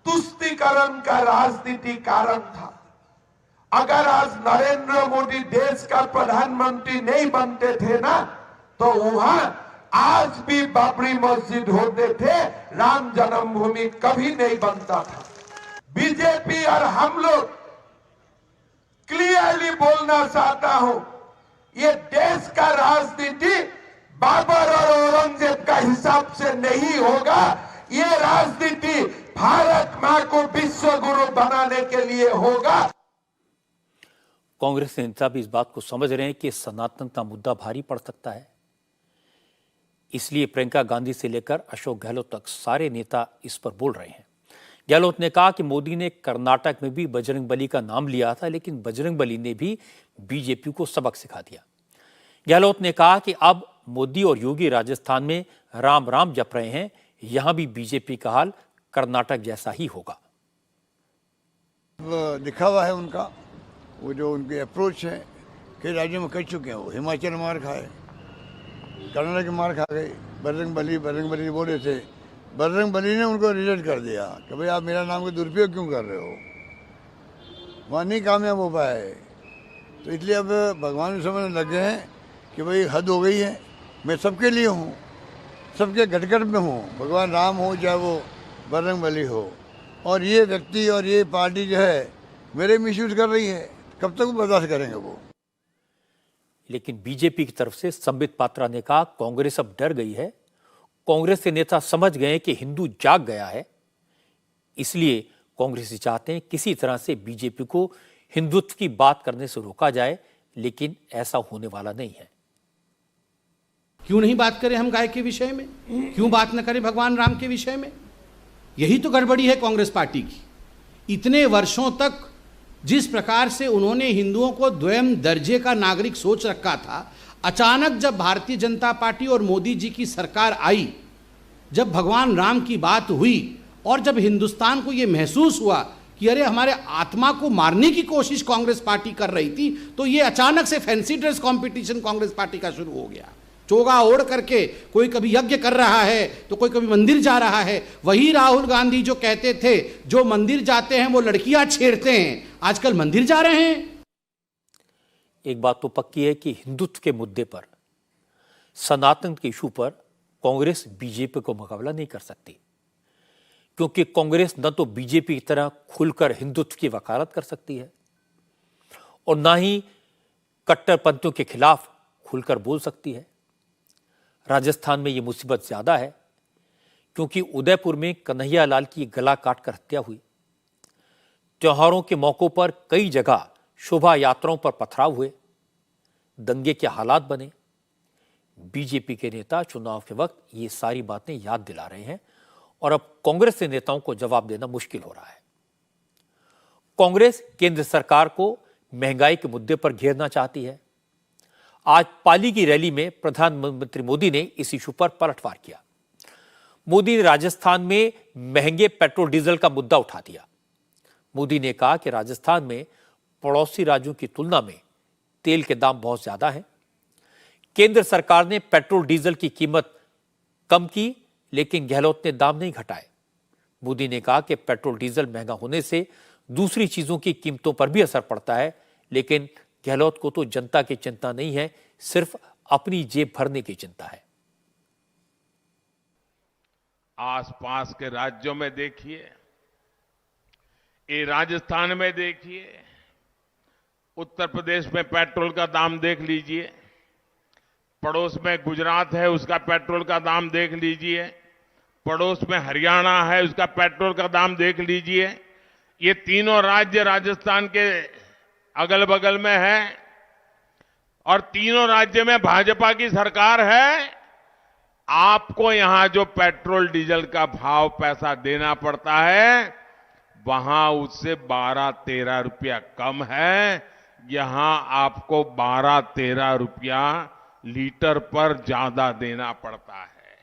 तुष्टीकरण का राजनीति कारण था। अगर आज नरेंद्र मोदी देश का प्रधानमंत्री नहीं बनते थे ना, तो वहां आज भी बाबरी मस्जिद होते थे, राम जन्मभूमि कभी नहीं बनता था। बीजेपी और हम लोग क्लियरली बोलना चाहता हूं, ये देश का राजनीति बाबर और औरंगजेब का हिसाब से नहीं होगा। ये राजनीति भारत मां को विश्व गुरु बनाने के लिए होगा। कांग्रेस नेता भी इस बात को समझ रहे हैं कि सनातनता मुद्दा भारी पड़ सकता है। इसलिए प्रियंका गांधी से लेकर अशोक गहलोत तक सारे नेता इस पर बोल रहे हैं। गहलोत ने कहा कि मोदी ने कर्नाटक में भी बजरंगबली का नाम लिया था, लेकिन बजरंगबली ने भी बीजेपी को सबक सिखा दिया। गहलोत ने कहा कि अब मोदी और योगी राजस्थान में राम राम जप रहे हैं, यहां भी बीजेपी का हाल कर्नाटक जैसा ही होगा। दिखावा है उनका, वो जो उनकी अप्रोच है, कई राज्यों में कर चुके हैं। वो हिमाचल मार खाए, कर्नाटक मार खा गए। बजरंगबली बोले थे, बजरंगबली ने उनको रिजेक्ट कर दिया कि भाई आप मेरा नाम का दुरुपयोग क्यों कर रहे हो। वहाँ नहीं कामयाब हो पाए, तो इसलिए अब भगवान भी समझने लग गए हैं कि भाई हद हो गई है। मैं सबके लिए हूँ, सबके घटघट में हूँ, भगवान राम हो चाहे वो बजरंगबली हो। और ये व्यक्ति और ये पार्टी जो है मेरे मिसयूज कर रही है, कब तक बर्दाश्त करेंगे वो। लेकिन बीजेपी की तरफ से संबित पात्रा ने कहा कांग्रेस अब डर गई है। कांग्रेस के नेता समझ गए कि हिंदू जाग गया है, इसलिए कांग्रेसी चाहते हैं किसी तरह से बीजेपी को हिंदुत्व की बात करने से रोका जाए, लेकिन ऐसा होने वाला नहीं है। क्यों नहीं बात करें हम गाय के विषय में? क्यों बात न करें भगवान राम के विषय में? यही तो गड़बड़ी है कांग्रेस पार्टी की। इतने वर्षों तक जिस प्रकार से उन्होंने हिंदुओं को द्वयम दर्जे का नागरिक सोच रखा था, अचानक जब भारतीय जनता पार्टी और मोदी जी की सरकार आई, जब भगवान राम की बात हुई और जब हिंदुस्तान को यह महसूस हुआ कि अरे हमारे आत्मा को मारने की कोशिश कांग्रेस पार्टी कर रही थी, तो ये अचानक से fancy dress competition Congress party का शुरू हो गया। चोगा ओढ़ करके कोई कभी यज्ञ कर रहा है तो कोई कभी मंदिर जा रहा है। वही राहुल गांधी जो कहते थे जो मंदिर जाते हैं वो लड़कियां छेड़ते हैं, आजकल मंदिर जा रहे हैं। एक बात तो पक्की है कि हिंदुत्व के मुद्दे पर, सनातन के इशू पर कांग्रेस बीजेपी को मुकाबला नहीं कर सकती, क्योंकि कांग्रेस न तो बीजेपी की तरह खुलकर हिंदुत्व की वकालत कर सकती है और ना ही कट्टरपंथियों के खिलाफ खुलकर बोल सकती है। राजस्थान में यह मुसीबत ज्यादा है क्योंकि उदयपुर में कन्हैया लाल की गला काटकर हत्या हुई। त्योहारों के मौकों पर कई जगह शोभा यात्राओं पर पथराव हुए, दंगे के हालात बने। बीजेपी के नेता चुनाव के वक्त ये सारी बातें याद दिला रहे हैं और अब कांग्रेस के नेताओं को जवाब देना मुश्किल हो रहा है। कांग्रेस केंद्र सरकार को महंगाई के मुद्दे पर घेरना चाहती है। आज पाली की रैली में प्रधानमंत्री मोदी ने इस इशू पर पलटवार किया। मोदी ने राजस्थान में महंगे पेट्रोल डीजल का मुद्दा उठा दिया। मोदी ने कहा कि राजस्थान में पड़ोसी राज्यों की तुलना में तेल के दाम बहुत ज्यादा हैं। केंद्र सरकार ने पेट्रोल डीजल की कीमत कम की, लेकिन गहलोत ने दाम नहीं घटाए। मोदी ने कहा कि पेट्रोल डीजल महंगा होने से दूसरी चीजों की कीमतों पर भी असर पड़ता है, लेकिन गहलोत को तो जनता की चिंता नहीं है, सिर्फ अपनी जेब भरने की चिंता है। आसपास के राज्यों में देखिए, ये राजस्थान में देखिए, उत्तर प्रदेश में पेट्रोल का दाम देख लीजिए, पड़ोस में गुजरात है उसका पेट्रोल का दाम देख लीजिए, पड़ोस में हरियाणा है उसका पेट्रोल का दाम देख लीजिए। ये तीनों राज्य राजस्थान के अगल बगल में है और तीनों राज्य में भाजपा की सरकार है। आपको यहां जो पेट्रोल डीजल का भाव पैसा देना पड़ता है, वहां उससे 12-13 रुपया कम है। यहां आपको 12-13 रुपया लीटर पर ज्यादा देना पड़ता है।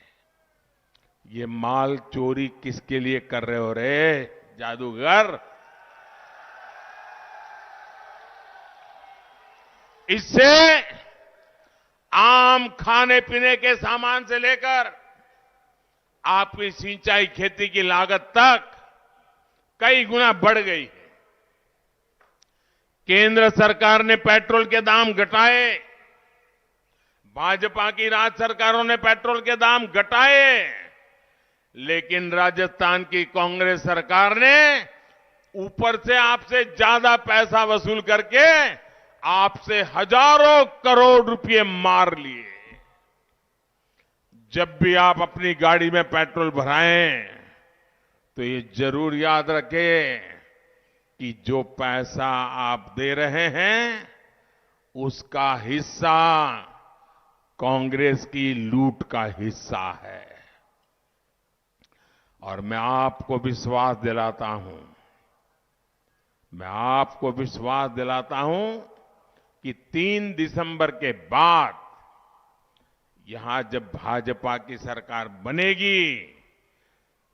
ये माल चोरी किसके लिए कर रहे हो रे जादूगर? इससे आम खाने पीने के सामान से लेकर आपकी सिंचाई खेती की लागत तक कई गुना बढ़ गई है। केंद्र सरकार ने पेट्रोल के दाम घटाए, भाजपा की राज्य सरकारों ने पेट्रोल के दाम घटाए, लेकिन राजस्थान की कांग्रेस सरकार ने ऊपर से आपसे ज्यादा पैसा वसूल करके आपसे हजारों करोड़ रुपए मार लिए। जब भी आप अपनी गाड़ी में पेट्रोल भराएं तो ये जरूर याद रखें कि जो पैसा आप दे रहे हैं उसका हिस्सा कांग्रेस की लूट का हिस्सा है। और मैं आपको विश्वास दिलाता हूं कि 3 दिसंबर के बाद यहां जब भाजपा की सरकार बनेगी,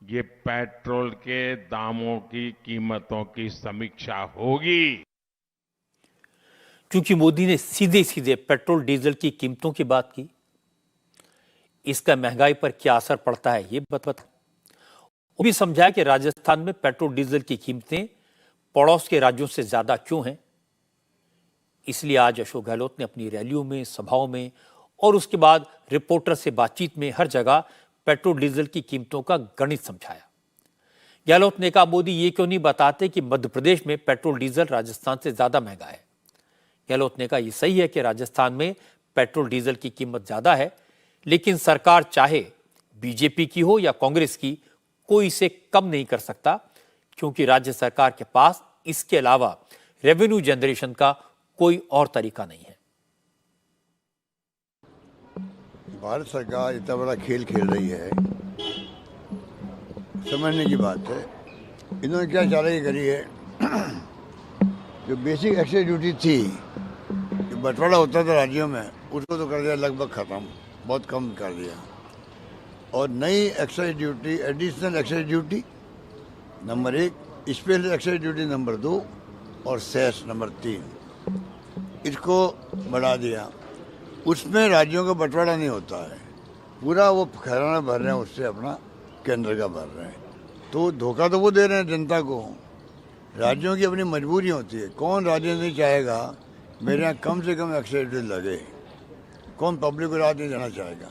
ये पेट्रोल के दामों की कीमतों की समीक्षा होगी। क्योंकि मोदी ने सीधे सीधे पेट्रोल डीजल की कीमतों की बात की, इसका महंगाई पर क्या असर पड़ता है ये बता। वो भी समझाया कि राजस्थान में पेट्रोल डीजल की कीमतें पड़ोस के राज्यों से ज्यादा क्यों हैं। इसलिए आज अशोक गहलोत ने अपनी रैलियों में, सभाओं में और उसके बाद रिपोर्टर से बातचीत में हर जगह पेट्रोल डीजल की कीमतों का गणित समझाया। गहलोत ने कहा, मोदी ये क्यों नहीं बताते कि मध्य प्रदेश में पेट्रोल डीजल राजस्थान से ज्यादा महंगा है। गहलोत ने कहा, यह सही है कि राजस्थान में पेट्रोल डीजल की कीमत ज्यादा है, लेकिन सरकार चाहे बीजेपी की हो या कांग्रेस की, कोई इसे कम नहीं कर सकता, क्योंकि राज्य सरकार के पास इसके अलावा रेवेन्यू जनरेशन का कोई और तरीका नहीं है। भारत सरकार इतना बड़ा खेल खेल रही है, समझने की बात है। इन्होंने क्या चालाकी करी है, जो बेसिक एक्साइज ड्यूटी थी, जो बंटवारा होता था राज्यों में, उसको तो कर दिया लगभग ख़त्म, बहुत कम कर दिया। और नई excise duty, additional excise duty number 1, special excise duty number 2 और सेस नंबर 3, इसको बढ़ा दिया। उसमें राज्यों का बंटवारा नहीं होता है, पूरा वो खजाना भर रहे हैं, उससे अपना केंद्र का भर रहे हैं। तो धोखा तो वो दे रहे हैं जनता को। राज्यों की अपनी मजबूरी होती है। कौन राज्य नहीं चाहेगा मेरे यहाँ कम से कम एक्साइज ड्यूटी लगे? कौन पब्लिक को राहत नहीं देना चाहेगा?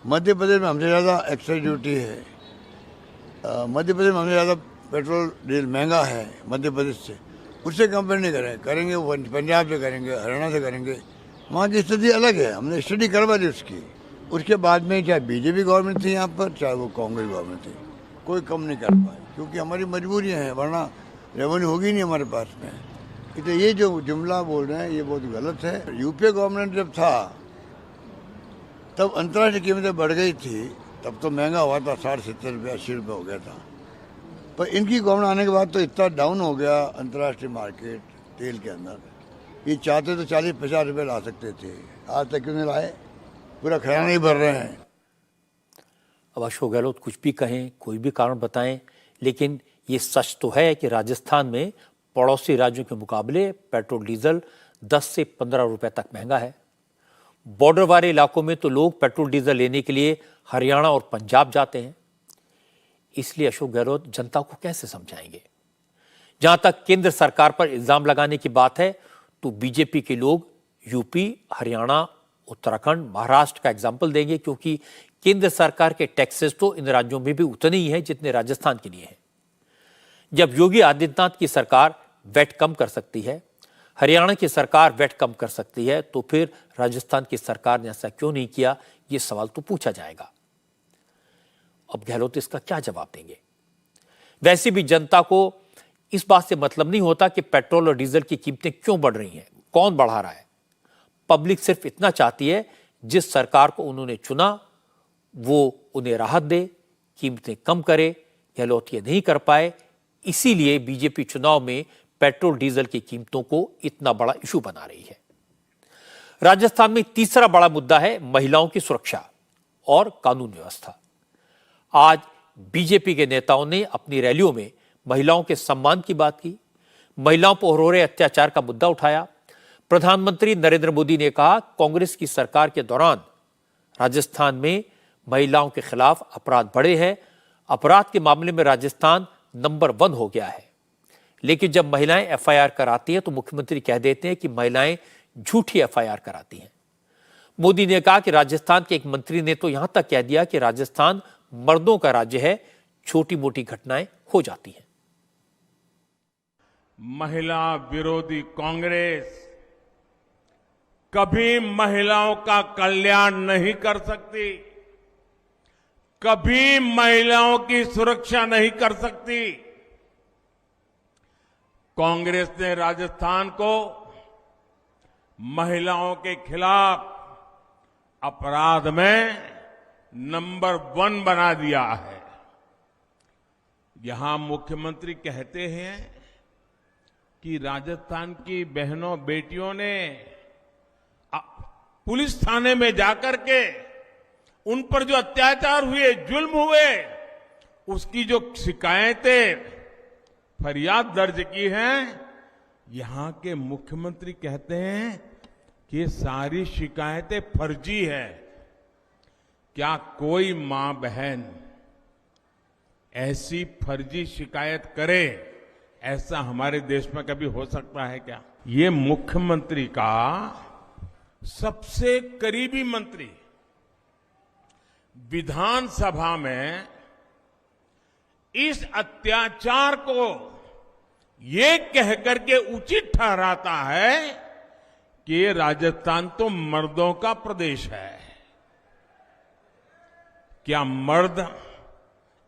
मध्य प्रदेश में हमसे ज़्यादा एक्साइज ड्यूटी है। मध्य प्रदेश में हमसे ज़्यादा पेट्रोल डीजल महंगा है मध्य प्रदेश से। उससे कंपेयर नहीं करेंगे वो पंजाब से करेंगे, हरियाणा से करेंगे। वहाँ की स्थिति अलग है, हमने स्टडी करवा दी उसकी। उसके बाद में चाहे बीजेपी गवर्नमेंट थी यहाँ पर, चाहे वो कांग्रेस गवर्नमेंट थी, कोई कम नहीं कर पाए, क्योंकि हमारी मजबूरियाँ हैं, वरना रेवेन्यू होगी नहीं हमारे पास में। तो ये जो जुमला बोल रहे हैं ये बहुत गलत है। यूपीए गवर्नमेंट जब था तब अंतर्राष्ट्रीय कीमतें बढ़ गई थी, तब तो महंगा हुआ था, 60-70 रुपये 80 रुपये हो गया था। पर इनकी गवर्नमेंट आने के बाद तो इतना डाउन हो गया अंतर्राष्ट्रीय मार्केट तेल के अंदर। ये चाहते तो 40-50 रुपये ला सकते थे, आज तक क्यों नहीं लाए? पूरा खजाना ही भर रहे हैं। अब अशोक गहलोत कुछ भी कहें, कोई भी कारण बताएं, लेकिन ये सच तो है कि राजस्थान में पड़ोसी राज्यों के मुकाबले पेट्रोल डीजल 10 से 15 रुपए तक महंगा है। बॉर्डर वाले इलाकों में तो लोग पेट्रोल डीजल लेने के लिए हरियाणा और पंजाब जाते हैं। इसलिए अशोक गहलोत जनता को कैसे समझाएंगे? जहां तक केंद्र सरकार पर इल्जाम लगाने की बात है तो बीजेपी के लोग यूपी, हरियाणा, उत्तराखंड, महाराष्ट्र का एग्जाम्पल देंगे, क्योंकि केंद्र सरकार के टैक्सेस तो इन राज्यों में भी उतने ही हैं जितने राजस्थान के लिए हैं। जब योगी आदित्यनाथ की सरकार वैट कम कर सकती है, हरियाणा की सरकार वैट कम कर सकती है, तो फिर राजस्थान की सरकार ने ऐसा क्यों नहीं किया? ये सवाल तो पूछा जाएगा। अब गहलोत इसका क्या जवाब देंगे? वैसे भी जनता को इस बात से मतलब नहीं होता कि पेट्रोल और डीजल की कीमतें क्यों बढ़ रही हैं, कौन बढ़ा रहा है। पब्लिक सिर्फ इतना चाहती है जिस सरकार को उन्होंने चुना वो उन्हें राहत दे, कीमतें कम करे। गहलोत ये नहीं कर पाए, इसीलिए बीजेपी चुनाव में पेट्रोल डीजल की कीमतों को इतना बड़ा इशू बना रही है। राजस्थान में तीसरा बड़ा मुद्दा है महिलाओं की सुरक्षा और कानून व्यवस्था। आज बीजेपी के नेताओं ने अपनी रैलियों में महिलाओं के सम्मान की बात की, महिलाओं पर हो रहे अत्याचार का मुद्दा उठाया। प्रधानमंत्री नरेंद्र मोदी ने कहा, कांग्रेस की सरकार के दौरान राजस्थान में महिलाओं के खिलाफ अपराध बढ़े हैं, अपराध के मामले में राजस्थान नंबर 1 हो गया है। लेकिन जब महिलाएं एफआईआर कराती हैं तो मुख्यमंत्री कह देते हैं कि महिलाएं झूठी एफआईआर कराती हैं। मोदी ने कहा कि राजस्थान के एक मंत्री ने तो यहां तक कह दिया कि राजस्थान मर्दों का राज्य है, छोटी मोटी घटनाएं हो जाती हैं। महिला विरोधी कांग्रेस कभी महिलाओं का कल्याण नहीं कर सकती, कभी महिलाओं की सुरक्षा नहीं कर सकती। कांग्रेस ने राजस्थान को महिलाओं के खिलाफ अपराध में नंबर 1 बना दिया है। यहां मुख्यमंत्री कहते हैं कि राजस्थान की बहनों बेटियों ने पुलिस थाने में जाकर के उन पर जो अत्याचार हुए, जुल्म हुए, उसकी जो शिकायतें, फरियाद दर्ज की हैं, यहां के मुख्यमंत्री कहते हैं कि ये सारी शिकायतें फर्जी है। क्या कोई मां बहन ऐसी फर्जी शिकायत करे? ऐसा हमारे देश में कभी हो सकता है क्या? ये मुख्यमंत्री का सबसे करीबी मंत्री विधानसभा में इस अत्याचार को ये कहकर के उचित ठहराता है कि राजस्थान तो मर्दों का प्रदेश है। क्या मर्द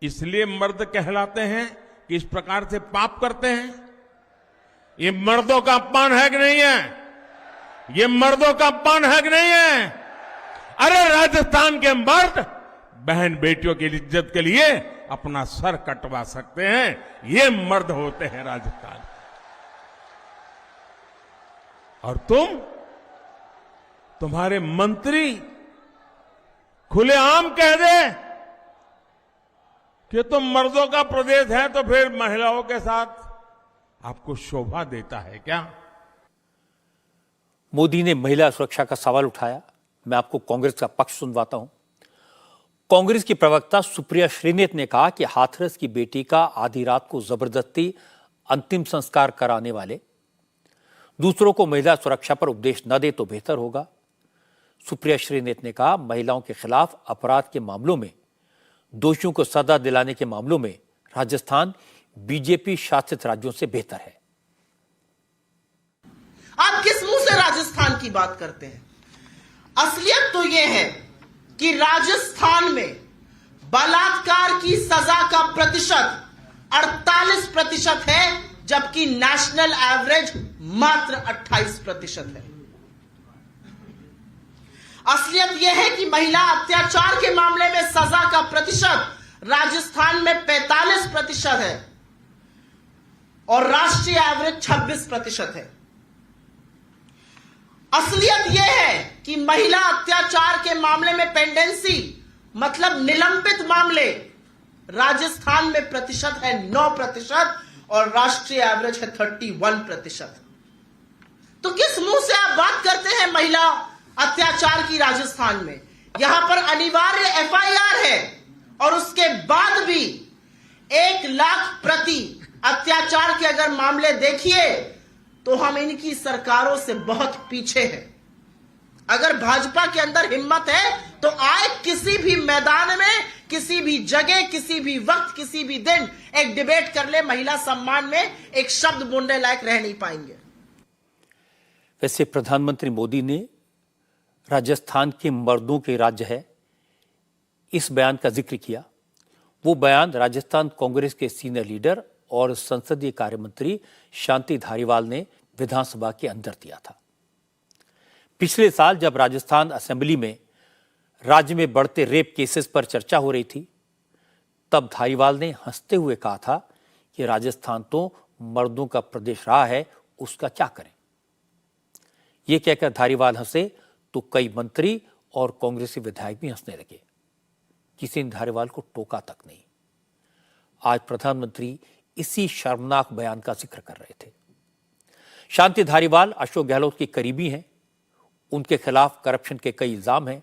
इसलिए मर्द कहलाते हैं कि इस प्रकार से पाप करते हैं? ये मर्दों का अपमान है कि नहीं है? ये मर्दों का अपमान है कि नहीं है? अरे राजस्थान के मर्द बहन बेटियों की इज्जत के लिए अपना सर कटवा सकते हैं। ये मर्द होते हैं राजस्थान। और तुम्हारे मंत्री खुलेआम कह दे कि तुम मर्दों का प्रदेश है तो फिर महिलाओं के साथ आपको शोभा देता है क्या? मोदी ने महिला सुरक्षा का सवाल उठाया। मैं आपको कांग्रेस का पक्ष सुनवाता हूं। कांग्रेस की प्रवक्ता सुप्रिया श्रीनेत ने कहा कि हाथरस की बेटी का आधी रात को जबरदस्ती अंतिम संस्कार कराने वाले दूसरों को महिला सुरक्षा पर उपदेश न दे तो बेहतर होगा। सुप्रिया श्रीनेत ने कहा, महिलाओं के खिलाफ अपराध के मामलों में दोषियों को सजा दिलाने के मामलों में राजस्थान बीजेपी शासित राज्यों से बेहतर है। आप किस मुंह से राजस्थान की बात करते हैं? असलियत तो यह है कि राजस्थान में बलात्कार की सजा का प्रतिशत 48% है, जबकि नेशनल एवरेज मात्र 28% है। असलियत यह है कि महिला अत्याचार के मामले में सजा का प्रतिशत राजस्थान में 45% है और राष्ट्रीय एवरेज 26% है। असलियत यह है कि महिला अत्याचार के मामले में पेंडेंसी मतलब निलंबित मामले राजस्थान में प्रतिशत है 9% और राष्ट्रीय एवरेज है 31%। तो किस मुंह से आप बात करते हैं महिला अत्याचार की राजस्थान में? यहां पर अनिवार्य एफआईआर है और उसके बाद भी 1 लाख प्रति अत्याचार के अगर मामले देखिए तो हम इनकी सरकारों से बहुत पीछे हैं। अगर भाजपा के अंदर हिम्मत है तो आए किसी भी मैदान में, किसी भी जगह, किसी भी वक्त, किसी भी दिन एक डिबेट कर ले। महिला सम्मान में एक शब्द बोलने लायक रह नहीं पाएंगे। वैसे प्रधानमंत्री मोदी ने राजस्थान के मर्दों के राज्य है इस बयान का जिक्र किया। वो बयान राजस्थान कांग्रेस के सीनियर लीडर और संसदीय कार्य मंत्री शांति धारीवाल ने विधानसभा के अंदर दिया था। पिछले साल जब राजस्थान असेंबली में राज्य में बढ़ते रेप केसेस पर चर्चा हो रही थी, तब धारीवाल ने हंसते हुए कहा था कि राजस्थान तो मर्दों का प्रदेश रहा है, उसका क्या करें। यह कहकर धारीवाल हंसे तो कई मंत्री और कांग्रेसी विधायक भी हंसने लगे। किसी ने धारीवाल को टोका तक नहीं। आज प्रधानमंत्री इसी शर्मनाक बयान का जिक्र कर रहे थे। शांति धारीवाल अशोक गहलोत के करीबी हैं। उनके खिलाफ करप्शन के कई इल्जाम हैं।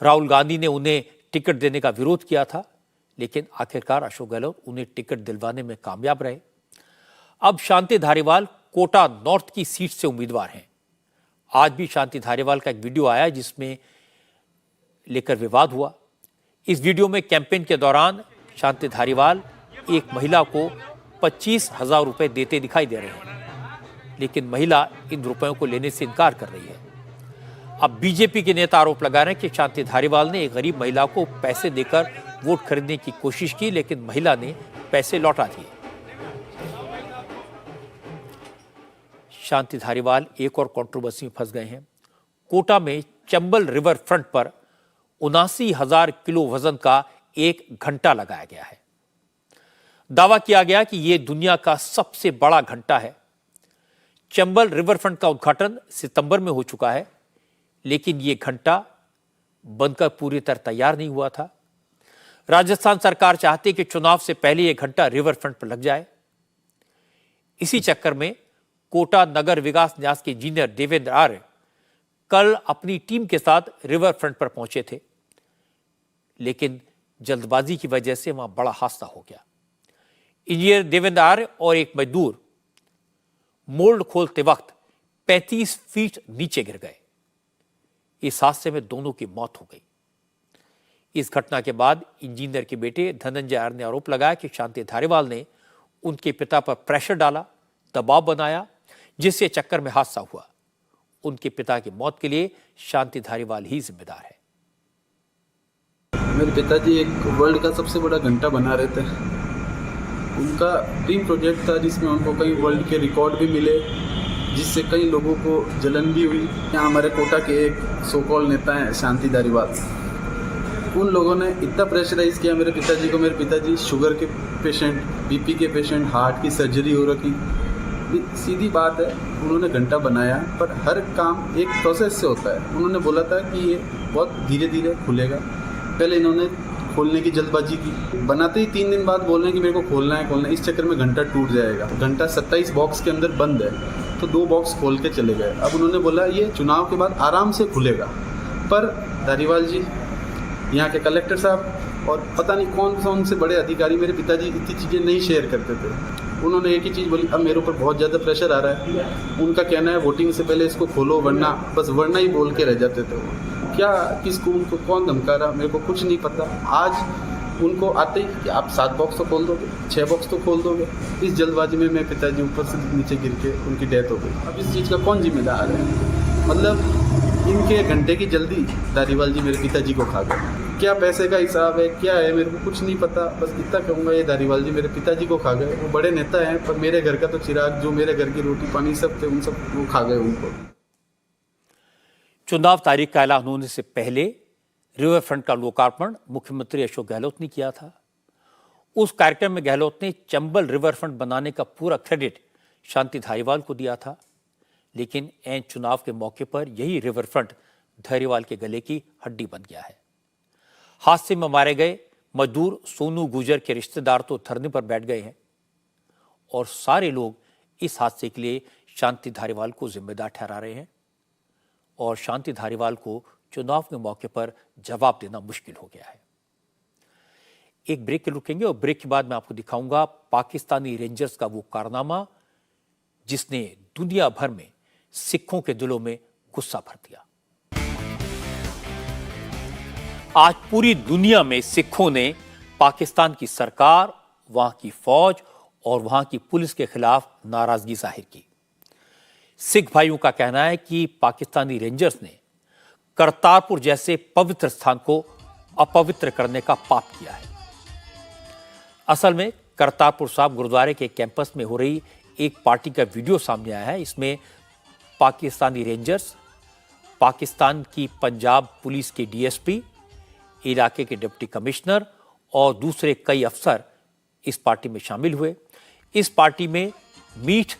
राहुल गांधी ने उन्हें टिकट देने का विरोध किया था, लेकिन आखिरकार अशोक गहलोत उन्हें टिकट दिलवाने में कामयाब रहे। अब शांति धारीवाल कोटा नॉर्थ की सीट से उम्मीदवार हैं। आज भी शांति धारीवाल का एक वीडियो आया जिसमें लेकर विवाद हुआ। इस वीडियो में कैंपेन के दौरान शांति धारीवाल एक महिला को 25,000 रुपए देते दिखाई दे रहे हैं, लेकिन महिला इन रुपयों को लेने से इनकार कर रही है। अब बीजेपी के नेता आरोप लगा रहे हैं कि शांति धारीवाल ने एक गरीब महिला को पैसे देकर वोट खरीदने की कोशिश की, लेकिन महिला ने पैसे लौटा दिए। शांति धारीवाल एक और कंट्रोवर्सी में फंस गए हैं। कोटा में चंबल रिवर फ्रंट पर 79,000 किलो वजन का एक घंटा लगाया गया है। दावा किया गया कि यह दुनिया का सबसे बड़ा घंटा है। चंबल रिवर फ्रंट का उद्घाटन सितंबर में हो चुका है, लेकिन यह घंटा बनकर पूरी तरह तैयार नहीं हुआ था। राजस्थान सरकार चाहती कि चुनाव से पहले यह घंटा रिवर फ्रंट पर लग जाए। इसी चक्कर में कोटा नगर विकास न्यास के इंजीनियर देवेंद्र आर्य कल अपनी टीम के साथ रिवर फ्रंट पर पहुंचे थे, लेकिन जल्दबाजी की वजह से वहां बड़ा हादसा हो गया। इंजीनियर देवेंद्र आर्य और एक मजदूर मोल्ड खोलते वक्त 35 फीट नीचे गिर गए। इस हादसे में दोनों की मौत हो गई। इस घटना के बाद इंजीनियर के बेटे धनंजय आर्य ने आरोप लगाया कि शांति धारीवाल ने उनके पिता पर प्रेशर डाला, दबाव बनाया, जिससे चक्कर में हादसा हुआ। उनके पिता की मौत के लिए शांति धारीवाल ही जिम्मेदार है। मेरे पिताजी एक वर्ल्ड का सबसे बड़ा घंटा बना रहे थे। उनका ड्रीम प्रोजेक्ट था जिसमें उनको कई वर्ल्ड के रिकॉर्ड भी मिले जिससे कई लोगों को जलन भी हुई। यहाँ हमारे कोटा के एक सो कॉल नेता हैं शांति धारीवाल, उन लोगों ने इतना प्रेशराइज किया मेरे पिताजी को। मेरे पिताजी शुगर के पेशेंट, बीपी के पेशेंट, हार्ट की सर्जरी हो रखी। सीधी बात है, उन्होंने घंटा बनाया, पर हर काम एक प्रोसेस से होता है। उन्होंने बोला था कि ये बहुत धीरे धीरे खुलेगा। पहले इन्होंने खोलने की जल्दबाजी की, बनाते ही 3 दिन बाद बोल रहे हैं कि मेरे को खोलना है। इस चक्कर में घंटा टूट जाएगा। घंटा 27 बॉक्स के अंदर बंद है, तो 2 बॉक्स खोल के चले गए। अब उन्होंने बोला ये चुनाव के बाद आराम से खुलेगा। पर धारीवाल जी, यहाँ के कलेक्टर साहब और पता नहीं कौन से बड़े अधिकारी मेरे पिताजी इतनी चीज़ें नहीं शेयर करते थे। उन्होंने एक ही चीज़ बोली, अब मेरे ऊपर बहुत ज़्यादा प्रेशर आ रहा है। उनका कहना है वोटिंग से पहले इसको खोलो, वरना बस वरना ही बोल के रह जाते थे वो। क्या किसको, उनको कौन धमका रहा, मेरे को कुछ नहीं पता। आज उनको आते ही कि आप 7 बॉक्स तो खोल दोगे, 6 बॉक्स तो खोल दोगे। इस जल्दबाजी में मेरे पिताजी ऊपर से नीचे गिर के उनकी डेथ हो गई। अब इस चीज़ का कौन जिम्मेदार है? मतलब इनके घंटे की जल्दी धारीवाल जी मेरे पिताजी को खा गए। क्या पैसे का हिसाब है, क्या है, मेरे को कुछ नहीं पता। बस इतना कहूँगा, ये धारीवाल जी मेरे पिताजी को खा गए। वो बड़े नेता हैं, पर मेरे घर का तो चिराग, जो मेरे घर की रोटी पानी सब थे, उन सब वो खा गए उनको। चुनाव तारीख का ऐलान होने से पहले रिवर फ्रंट का लोकार्पण मुख्यमंत्री अशोक गहलोत ने किया था। उस कार्यक्रम में गहलोत ने चंबल रिवर फ्रंट बनाने का पूरा क्रेडिट शांति धारीवाल को दिया था, लेकिन ऐन चुनाव के मौके पर यही रिवर फ्रंट धारीवाल के गले की हड्डी बन गया है। हादसे में मारे गए मजदूर सोनू गुजर के रिश्तेदार तो धरने पर बैठ गए हैं और सारे लोग इस हादसे के लिए शांति धारीवाल को जिम्मेदार ठहरा रहे हैं और शांति धारीवाल को चुनाव के मौके पर जवाब देना मुश्किल हो गया है। एक ब्रेक के रुकेंगे और ब्रेक के बाद मैं आपको दिखाऊंगा पाकिस्तानी रेंजर्स का वो कारनामा जिसने दुनिया भर में सिखों के दिलों में गुस्सा भर दिया। आज पूरी दुनिया में सिखों ने पाकिस्तान की सरकार, वहां की फौज और वहां की पुलिस के खिलाफ नाराजगी जाहिर की। सिख भाइयों का कहना है कि पाकिस्तानी रेंजर्स ने करतारपुर जैसे पवित्र स्थान को अपवित्र करने का पाप किया है। असल में करतारपुर साहिब गुरुद्वारे के कैंपस में हो रही एक पार्टी का वीडियो सामने आया है। इसमें पाकिस्तानी रेंजर्स, पाकिस्तान की पंजाब पुलिस के डीएसपी, इलाके के डिप्टी कमिश्नर और दूसरे कई अफसर इस पार्टी में शामिल हुए। इस पार्टी में मीठ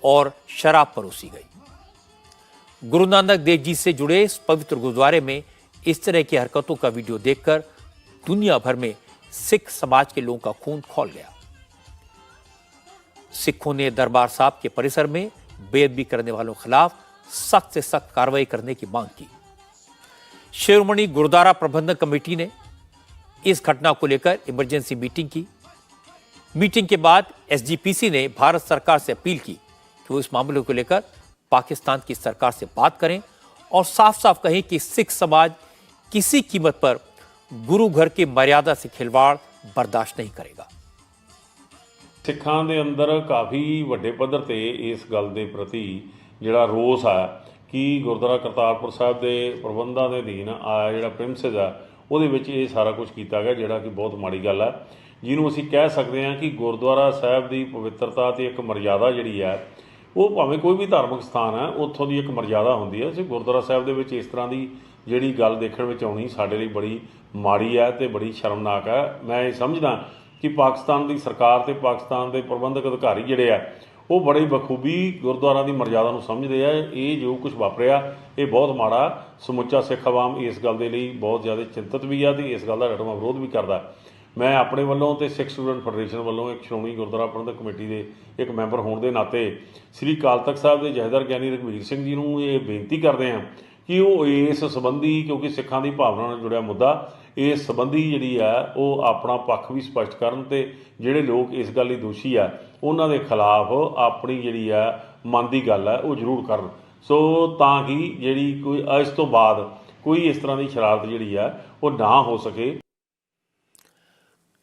और शराब परोसी गई। गुरु नानक देव जी से जुड़े इस पवित्र गुरुद्वारे में इस तरह की हरकतों का वीडियो देखकर दुनिया भर में सिख समाज के लोगों का खून खौल गया। सिखों ने दरबार साहब के परिसर में बेअदबी करने वालों के खिलाफ सख्त से सख्त कार्रवाई करने की मांग की। शिरोमणि गुरुद्वारा प्रबंधक कमेटी ने इस घटना को लेकर इमरजेंसी मीटिंग की। मीटिंग के बाद एसजीपीसी ने भारत सरकार से अपील की कि वो इस मामले को लेकर पाकिस्तान की सरकार से बात करें और साफ साफ कहें कि सिख समाज किसी कीमत पर गुरु घर की मर्यादा से खिलवाड़ बर्दाश्त नहीं करेगा। सिखां दे अंदर काफ़ी ਵੱਡੇ ਪੱਧਰ ਤੇ ਇਸ ਗੱਲ ਦੇ ਪ੍ਰਤੀ ਜਿਹੜਾ ਰੋਸ ਆ ਕਿ ਗੁਰਦੁਆਰਾ ਕਰਤਾਰਪੁਰ ਸਾਹਿਬ ਦੇ ਪ੍ਰਬੰਧਾਂ ਦੇ ਅਧੀਨ ਆ ਜਿਹੜਾ ਪ੍ਰਿੰਸਿਸ ਆ ਉਹਦੇ ਵਿੱਚ ਇਹ ਸਾਰਾ ਕੁਝ ਕੀਤਾ ਗਿਆ, ਜਿਹੜਾ ਕਿ ਬਹੁਤ ਮਾੜੀ ਗੱਲ ਆ, ਜਿਹਨੂੰ ਅਸੀਂ ਕਹਿ ਸਕਦੇ ਹਾਂ ਕਿ ਗੁਰਦੁਆਰਾ ਸਾਹਿਬ ਦੀ ਪਵਿੱਤਰਤਾ ਤੇ ਇੱਕ ਮਰਜ਼ਾਦਾ ਜਿਹੜੀ ਆ, ਉਹ ਭਾਵੇਂ ਕੋਈ ਵੀ ਧਾਰਮਿਕ ਸਥਾਨ ਆ ਉੱਥੋਂ ਦੀ ਇੱਕ ਮਰਜ਼ਾਦਾ ਹੁੰਦੀ ਹੈ। ਅਸੀਂ ਗੁਰਦੁਆਰਾ ਸਾਹਿਬ ਦੇ ਵਿੱਚ ਇਸ ਤਰ੍ਹਾਂ ਦੀ ਜਿਹੜੀ ਗੱਲ ਦੇਖਣ ਵਿੱਚ ਆਉਣੀ ਸਾਡੇ ਲਈ ਬੜੀ ਮਾੜੀ ਹੈ ਤੇ ਬੜੀ ਸ਼ਰਮਨਾਕ ਹੈ। ਮੈਂ ਇਹ ਸਮਝਦਾ ਕਿ ਪਾਕਿਸਤਾਨ ਦੀ ਸਰਕਾਰ ਤੇ ਪਾਕਿਸਤਾਨ ਦੇ ਪ੍ਰਬੰਧਕ ਅਧਿਕਾਰੀ ਜਿਹੜੇ ਆ ਉਹ ਬੜੀ ਬਖੂਬੀ ਗੁਰਦੁਆਰਾ ਦੀ ਮਰਜ਼ਾਦਾ ਨੂੰ ਸਮਝਦੇ ਆ। ਇਹ ਜੋ ਕੁਝ ਵਾਪਰਿਆ ਇਹ ਬਹੁਤ ਮਾੜਾ। ਸਮੁੱਚਾ ਸਿੱਖ ਆਵਾਮ ਇਸ ਗੱਲ ਦੇ ਲਈ ਬਹੁਤ ਜ਼ਿਆਦਾ ਚਿੰਤਤ ਵੀ ਆ ਤੇ ਇਸ ਗੱਲ ਦਾ ਡਟਵਾਂ ਵਿਰੋਧ ਵੀ ਕਰਦਾ। ਮੈਂ ਆਪਣੇ ਵੱਲੋਂ ਤੇ ਸਿੱਖ ਸਟੂਡੈਂਟ ਫੈਡਰੇਸ਼ਨ ਵੱਲੋਂ ਇੱਕ ਸ਼੍ਰੋਮਣੀ ਗੁਰਦੁਆਰਾ ਪ੍ਰਬੰਧਕ ਕਮੇਟੀ ਦੇ ਇੱਕ ਮੈਂਬਰ ਹੋਣ ਦੇ ਨਾਤੇ ਸ੍ਰੀ ਅਕਾਲ ਤਖਤ ਸਾਹਿਬ ਦੇ ਜਥੇਦਾਰ ਗਿਆਨੀ ਰਘਬੀਰ ਸਿੰਘ ਜੀ ਨੂੰ ਇਹ ਬੇਨਤੀ ਕਰਦੇ ਹਾਂ ਕਿ ਉਹ ਇਸ ਸੰਬੰਧੀ, ਕਿਉਂਕਿ ਸਿੱਖਾਂ ਦੀ ਭਾਵਨਾ ਨਾਲ ਜੁੜਿਆ ਮੁੱਦਾ, ਇਸ ਸੰਬੰਧੀ ਜਿਹੜੀ ਆ ਉਹ ਆਪਣਾ ਪੱਖ ਵੀ ਸਪਸ਼ਟ ਕਰਨ ਤੇ ਜਿਹੜੇ ਲੋਕ ਇਸ ਗੱਲ ਲਈ ਦੋਸ਼ੀ ਆ ਉਹਨਾਂ ਦੇ ਖਿਲਾਫ ਆਪਣੀ ਜਿਹੜੀ ਆ ਮਨ ਦੀ ਗੱਲ ਆ ਉਹ ਜ਼ਰੂਰ ਕਰਨ, ਸੋ ਤਾਂ ਕਿ ਜਿਹੜੀ ਕੋਈ ਇਸ ਤੋਂ ਬਾਅਦ ਕੋਈ ਇਸ ਤਰ੍ਹਾਂ ਦੀ ਸ਼ਰਾਰਤ ਜਿਹੜੀ ਆ ਉਹ ਨਾ ਹੋ सके।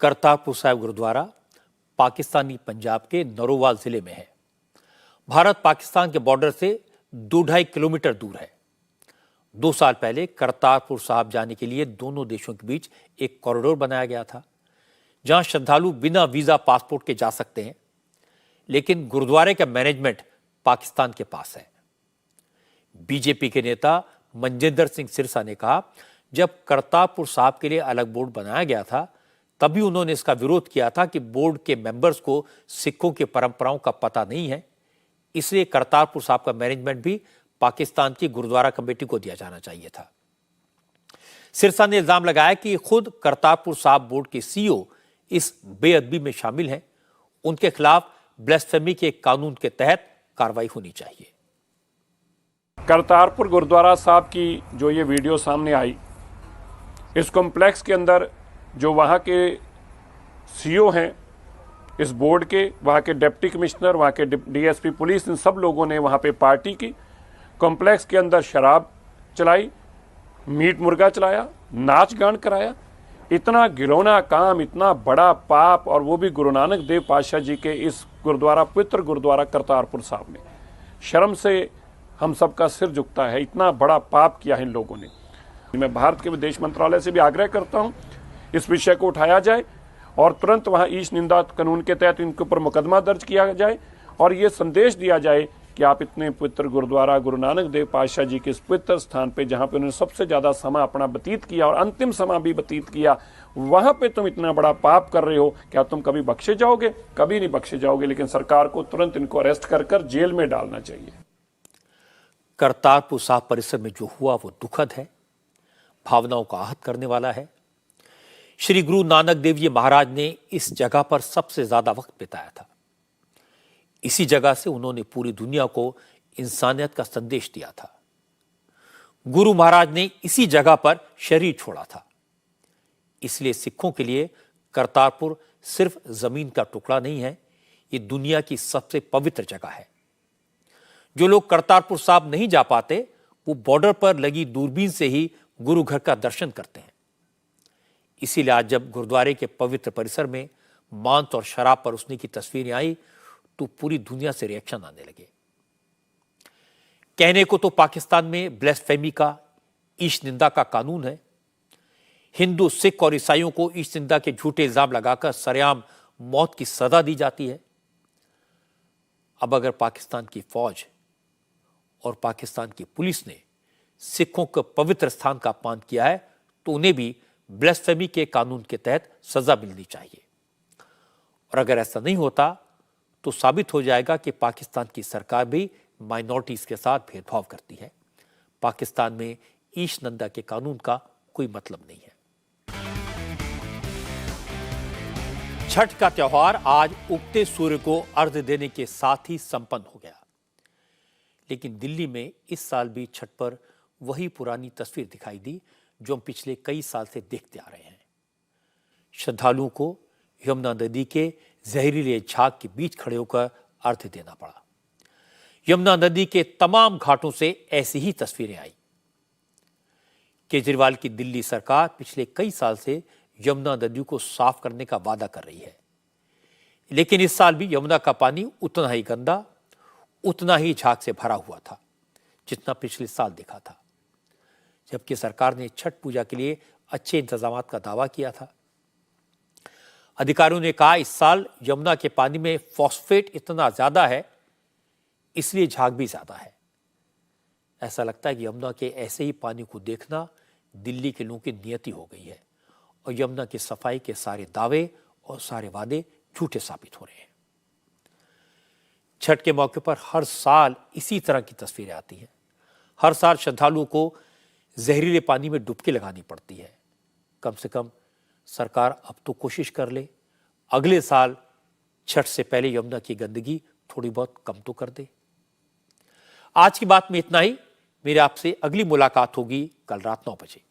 करतारपुर साहिब गुरुद्वारा पाकिस्तानी पंजाब के नरोवाल जिले में है। भारत पाकिस्तान के बॉर्डर से 2-2.5 किलोमीटर दूर है। 2 साल पहले करतारपुर साहिब जाने के लिए दोनों देशों के बीच एक कॉरिडोर बनाया गया था, जहां श्रद्धालु बिना वीजा पासपोर्ट के जा सकते हैं। लेकिन गुरुद्वारे का मैनेजमेंट पाकिस्तान के पास है। बीजेपी के नेता मनजिंदर सिंह सिरसा ने कहा, जब करतारपुर साहब के लिए अलग बोर्ड बनाया गया था तभी उन्होंने इसका विरोध किया था कि बोर्ड के मेंबर्स को सिखों की परंपराओं का पता नहीं है, इसलिए करतारपुर साहब का मैनेजमेंट भी पाकिस्तान की गुरुद्वारा कमेटी को दिया जाना चाहिए था। सिरसा ने इल्जाम लगाया कि खुद करतारपुर साहब बोर्ड के सीईओ इस बेअदबी में शामिल हैं, उनके खिलाफ ब्लास्फेमी के कानून के तहत कार्रवाई होनी चाहिए। करतारपुर गुरुद्वारा साहब की जो ये वीडियो सामने आई, इस कॉम्प्लेक्स के अंदर जो वहाँ के सीईओ हैं इस बोर्ड के, वहाँ के डिप्टी कमिश्नर, वहाँ के डीएसपी पुलिस, इन सब लोगों ने वहाँ पे पार्टी की, कॉम्प्लेक्स के अंदर शराब चलाई, मीट मुर्गा चलाया, नाच गान कराया। इतना घिनौना काम, इतना बड़ा पाप, और वो भी गुरु नानक देव पातशाह जी के इस गुरुद्वारा, पवित्र गुरुद्वारा करतारपुर साहब में। शर्म से हम सबका सिर झुकता है, इतना बड़ा पाप किया है इन लोगों ने। मैं भारत के विदेश मंत्रालय से भी आग्रह करता हूँ इस विषय को उठाया जाए और तुरंत वहाँ ईश निंदा कानून के तहत इनके ऊपर मुकदमा दर्ज किया जाए और ये संदेश दिया जाए कि आप इतने पवित्र गुरुद्वारा गुरु नानक देव पातशाह जी के इस पवित्र स्थान पे, जहाँ पे उन्होंने सबसे ज़्यादा समय अपना व्यतीत किया और अंतिम समय भी व्यतीत किया, वहाँ पे तुम इतना बड़ा पाप कर रहे हो, क्या तुम कभी बख्शे जाओगे? कभी नहीं बख्शे जाओगे। लेकिन सरकार को तुरंत इनको अरेस्ट कर जेल में डालना चाहिए। करतारपुर साहब परिसर में जो हुआ वो दुखद है, भावनाओं को आहत करने वाला है। श्री गुरु नानक देव जी महाराज ने इस जगह पर सबसे ज्यादा वक्त बिताया था। इसी जगह से उन्होंने पूरी दुनिया को इंसानियत का संदेश दिया था। गुरु महाराज ने इसी जगह पर शरीर छोड़ा था। इसलिए सिखों के लिए करतारपुर सिर्फ जमीन का टुकड़ा नहीं है, ये दुनिया की सबसे पवित्र जगह है। जो लोग करतारपुर साहब नहीं जा पाते वो बॉर्डर पर लगी दूरबीन से ही गुरु घर का दर्शन करते हैं। इसीलिए आज जब गुरुद्वारे के पवित्र परिसर में मांस और शराब परोसने की तस्वीरें आई तो पूरी दुनिया से रिएक्शन आने लगे। कहने को तो पाकिस्तान में ब्लास्फेमी का, ईश निंदा का कानून है। हिंदू, सिख और ईसाइयों को ईश निंदा के झूठे इल्जाम लगाकर सरेआम मौत की सजा दी जाती है। अब अगर पाकिस्तान की फौज और पाकिस्तान की पुलिस ने सिखों के पवित्र स्थान का अपमान किया है तो उन्हें भी ब्लास्फेमी के कानून के तहत सजा मिलनी चाहिए। और अगर ऐसा नहीं होता तो साबित हो जाएगा कि पाकिस्तान की सरकार भी माइनॉरिटीज के साथ भेदभाव करती है। पाकिस्तान में ईश निंदा के कानून का कोई मतलब नहीं है। छठ का त्योहार आज उगते सूर्य को अर्घ्य देने के साथ ही संपन्न हो गया। लेकिन दिल्ली में इस साल भी छठ पर वही पुरानी तस्वीर दिखाई दी जो हम पिछले कई साल से देखते आ रहे हैं। श्रद्धालुओं को यमुना नदी के जहरीले झाग के बीच खड़े होकर अर्घ्य देना पड़ा। यमुना नदी के तमाम घाटों से ऐसी ही तस्वीरें आई। केजरीवाल की दिल्ली सरकार पिछले कई साल से यमुना नदी को साफ करने का वादा कर रही है, लेकिन इस साल भी यमुना का पानी उतना ही गंदा, उतना ही झाग से भरा हुआ था जितना पिछले साल दिखा था। जबकि सरकार ने छठ पूजा के लिए अच्छे इंतजामात का दावा किया था। अधिकारियों ने कहा इस साल यमुना के पानी में फॉस्फेट इतना ज्यादा है इसलिए झाग भी ज्यादा है। ऐसा लगता है कि यमुना के ऐसे ही पानी को देखना दिल्ली के लोगों की नियति हो गई है और यमुना की सफाई के सारे दावे और सारे वादे झूठे साबित हो रहे हैं। छठ के मौके पर हर साल इसी तरह की तस्वीरें आती हैं। हर साल श्रद्धालुओं को जहरीले पानी में डुबकी लगानी पड़ती है। कम से कम सरकार अब तो कोशिश कर ले, अगले साल छठ से पहले यमुना की गंदगी थोड़ी बहुत कम तो कर दे। आज की बात में इतना ही। मेरे आपसे अगली मुलाकात होगी कल रात 9 बजे।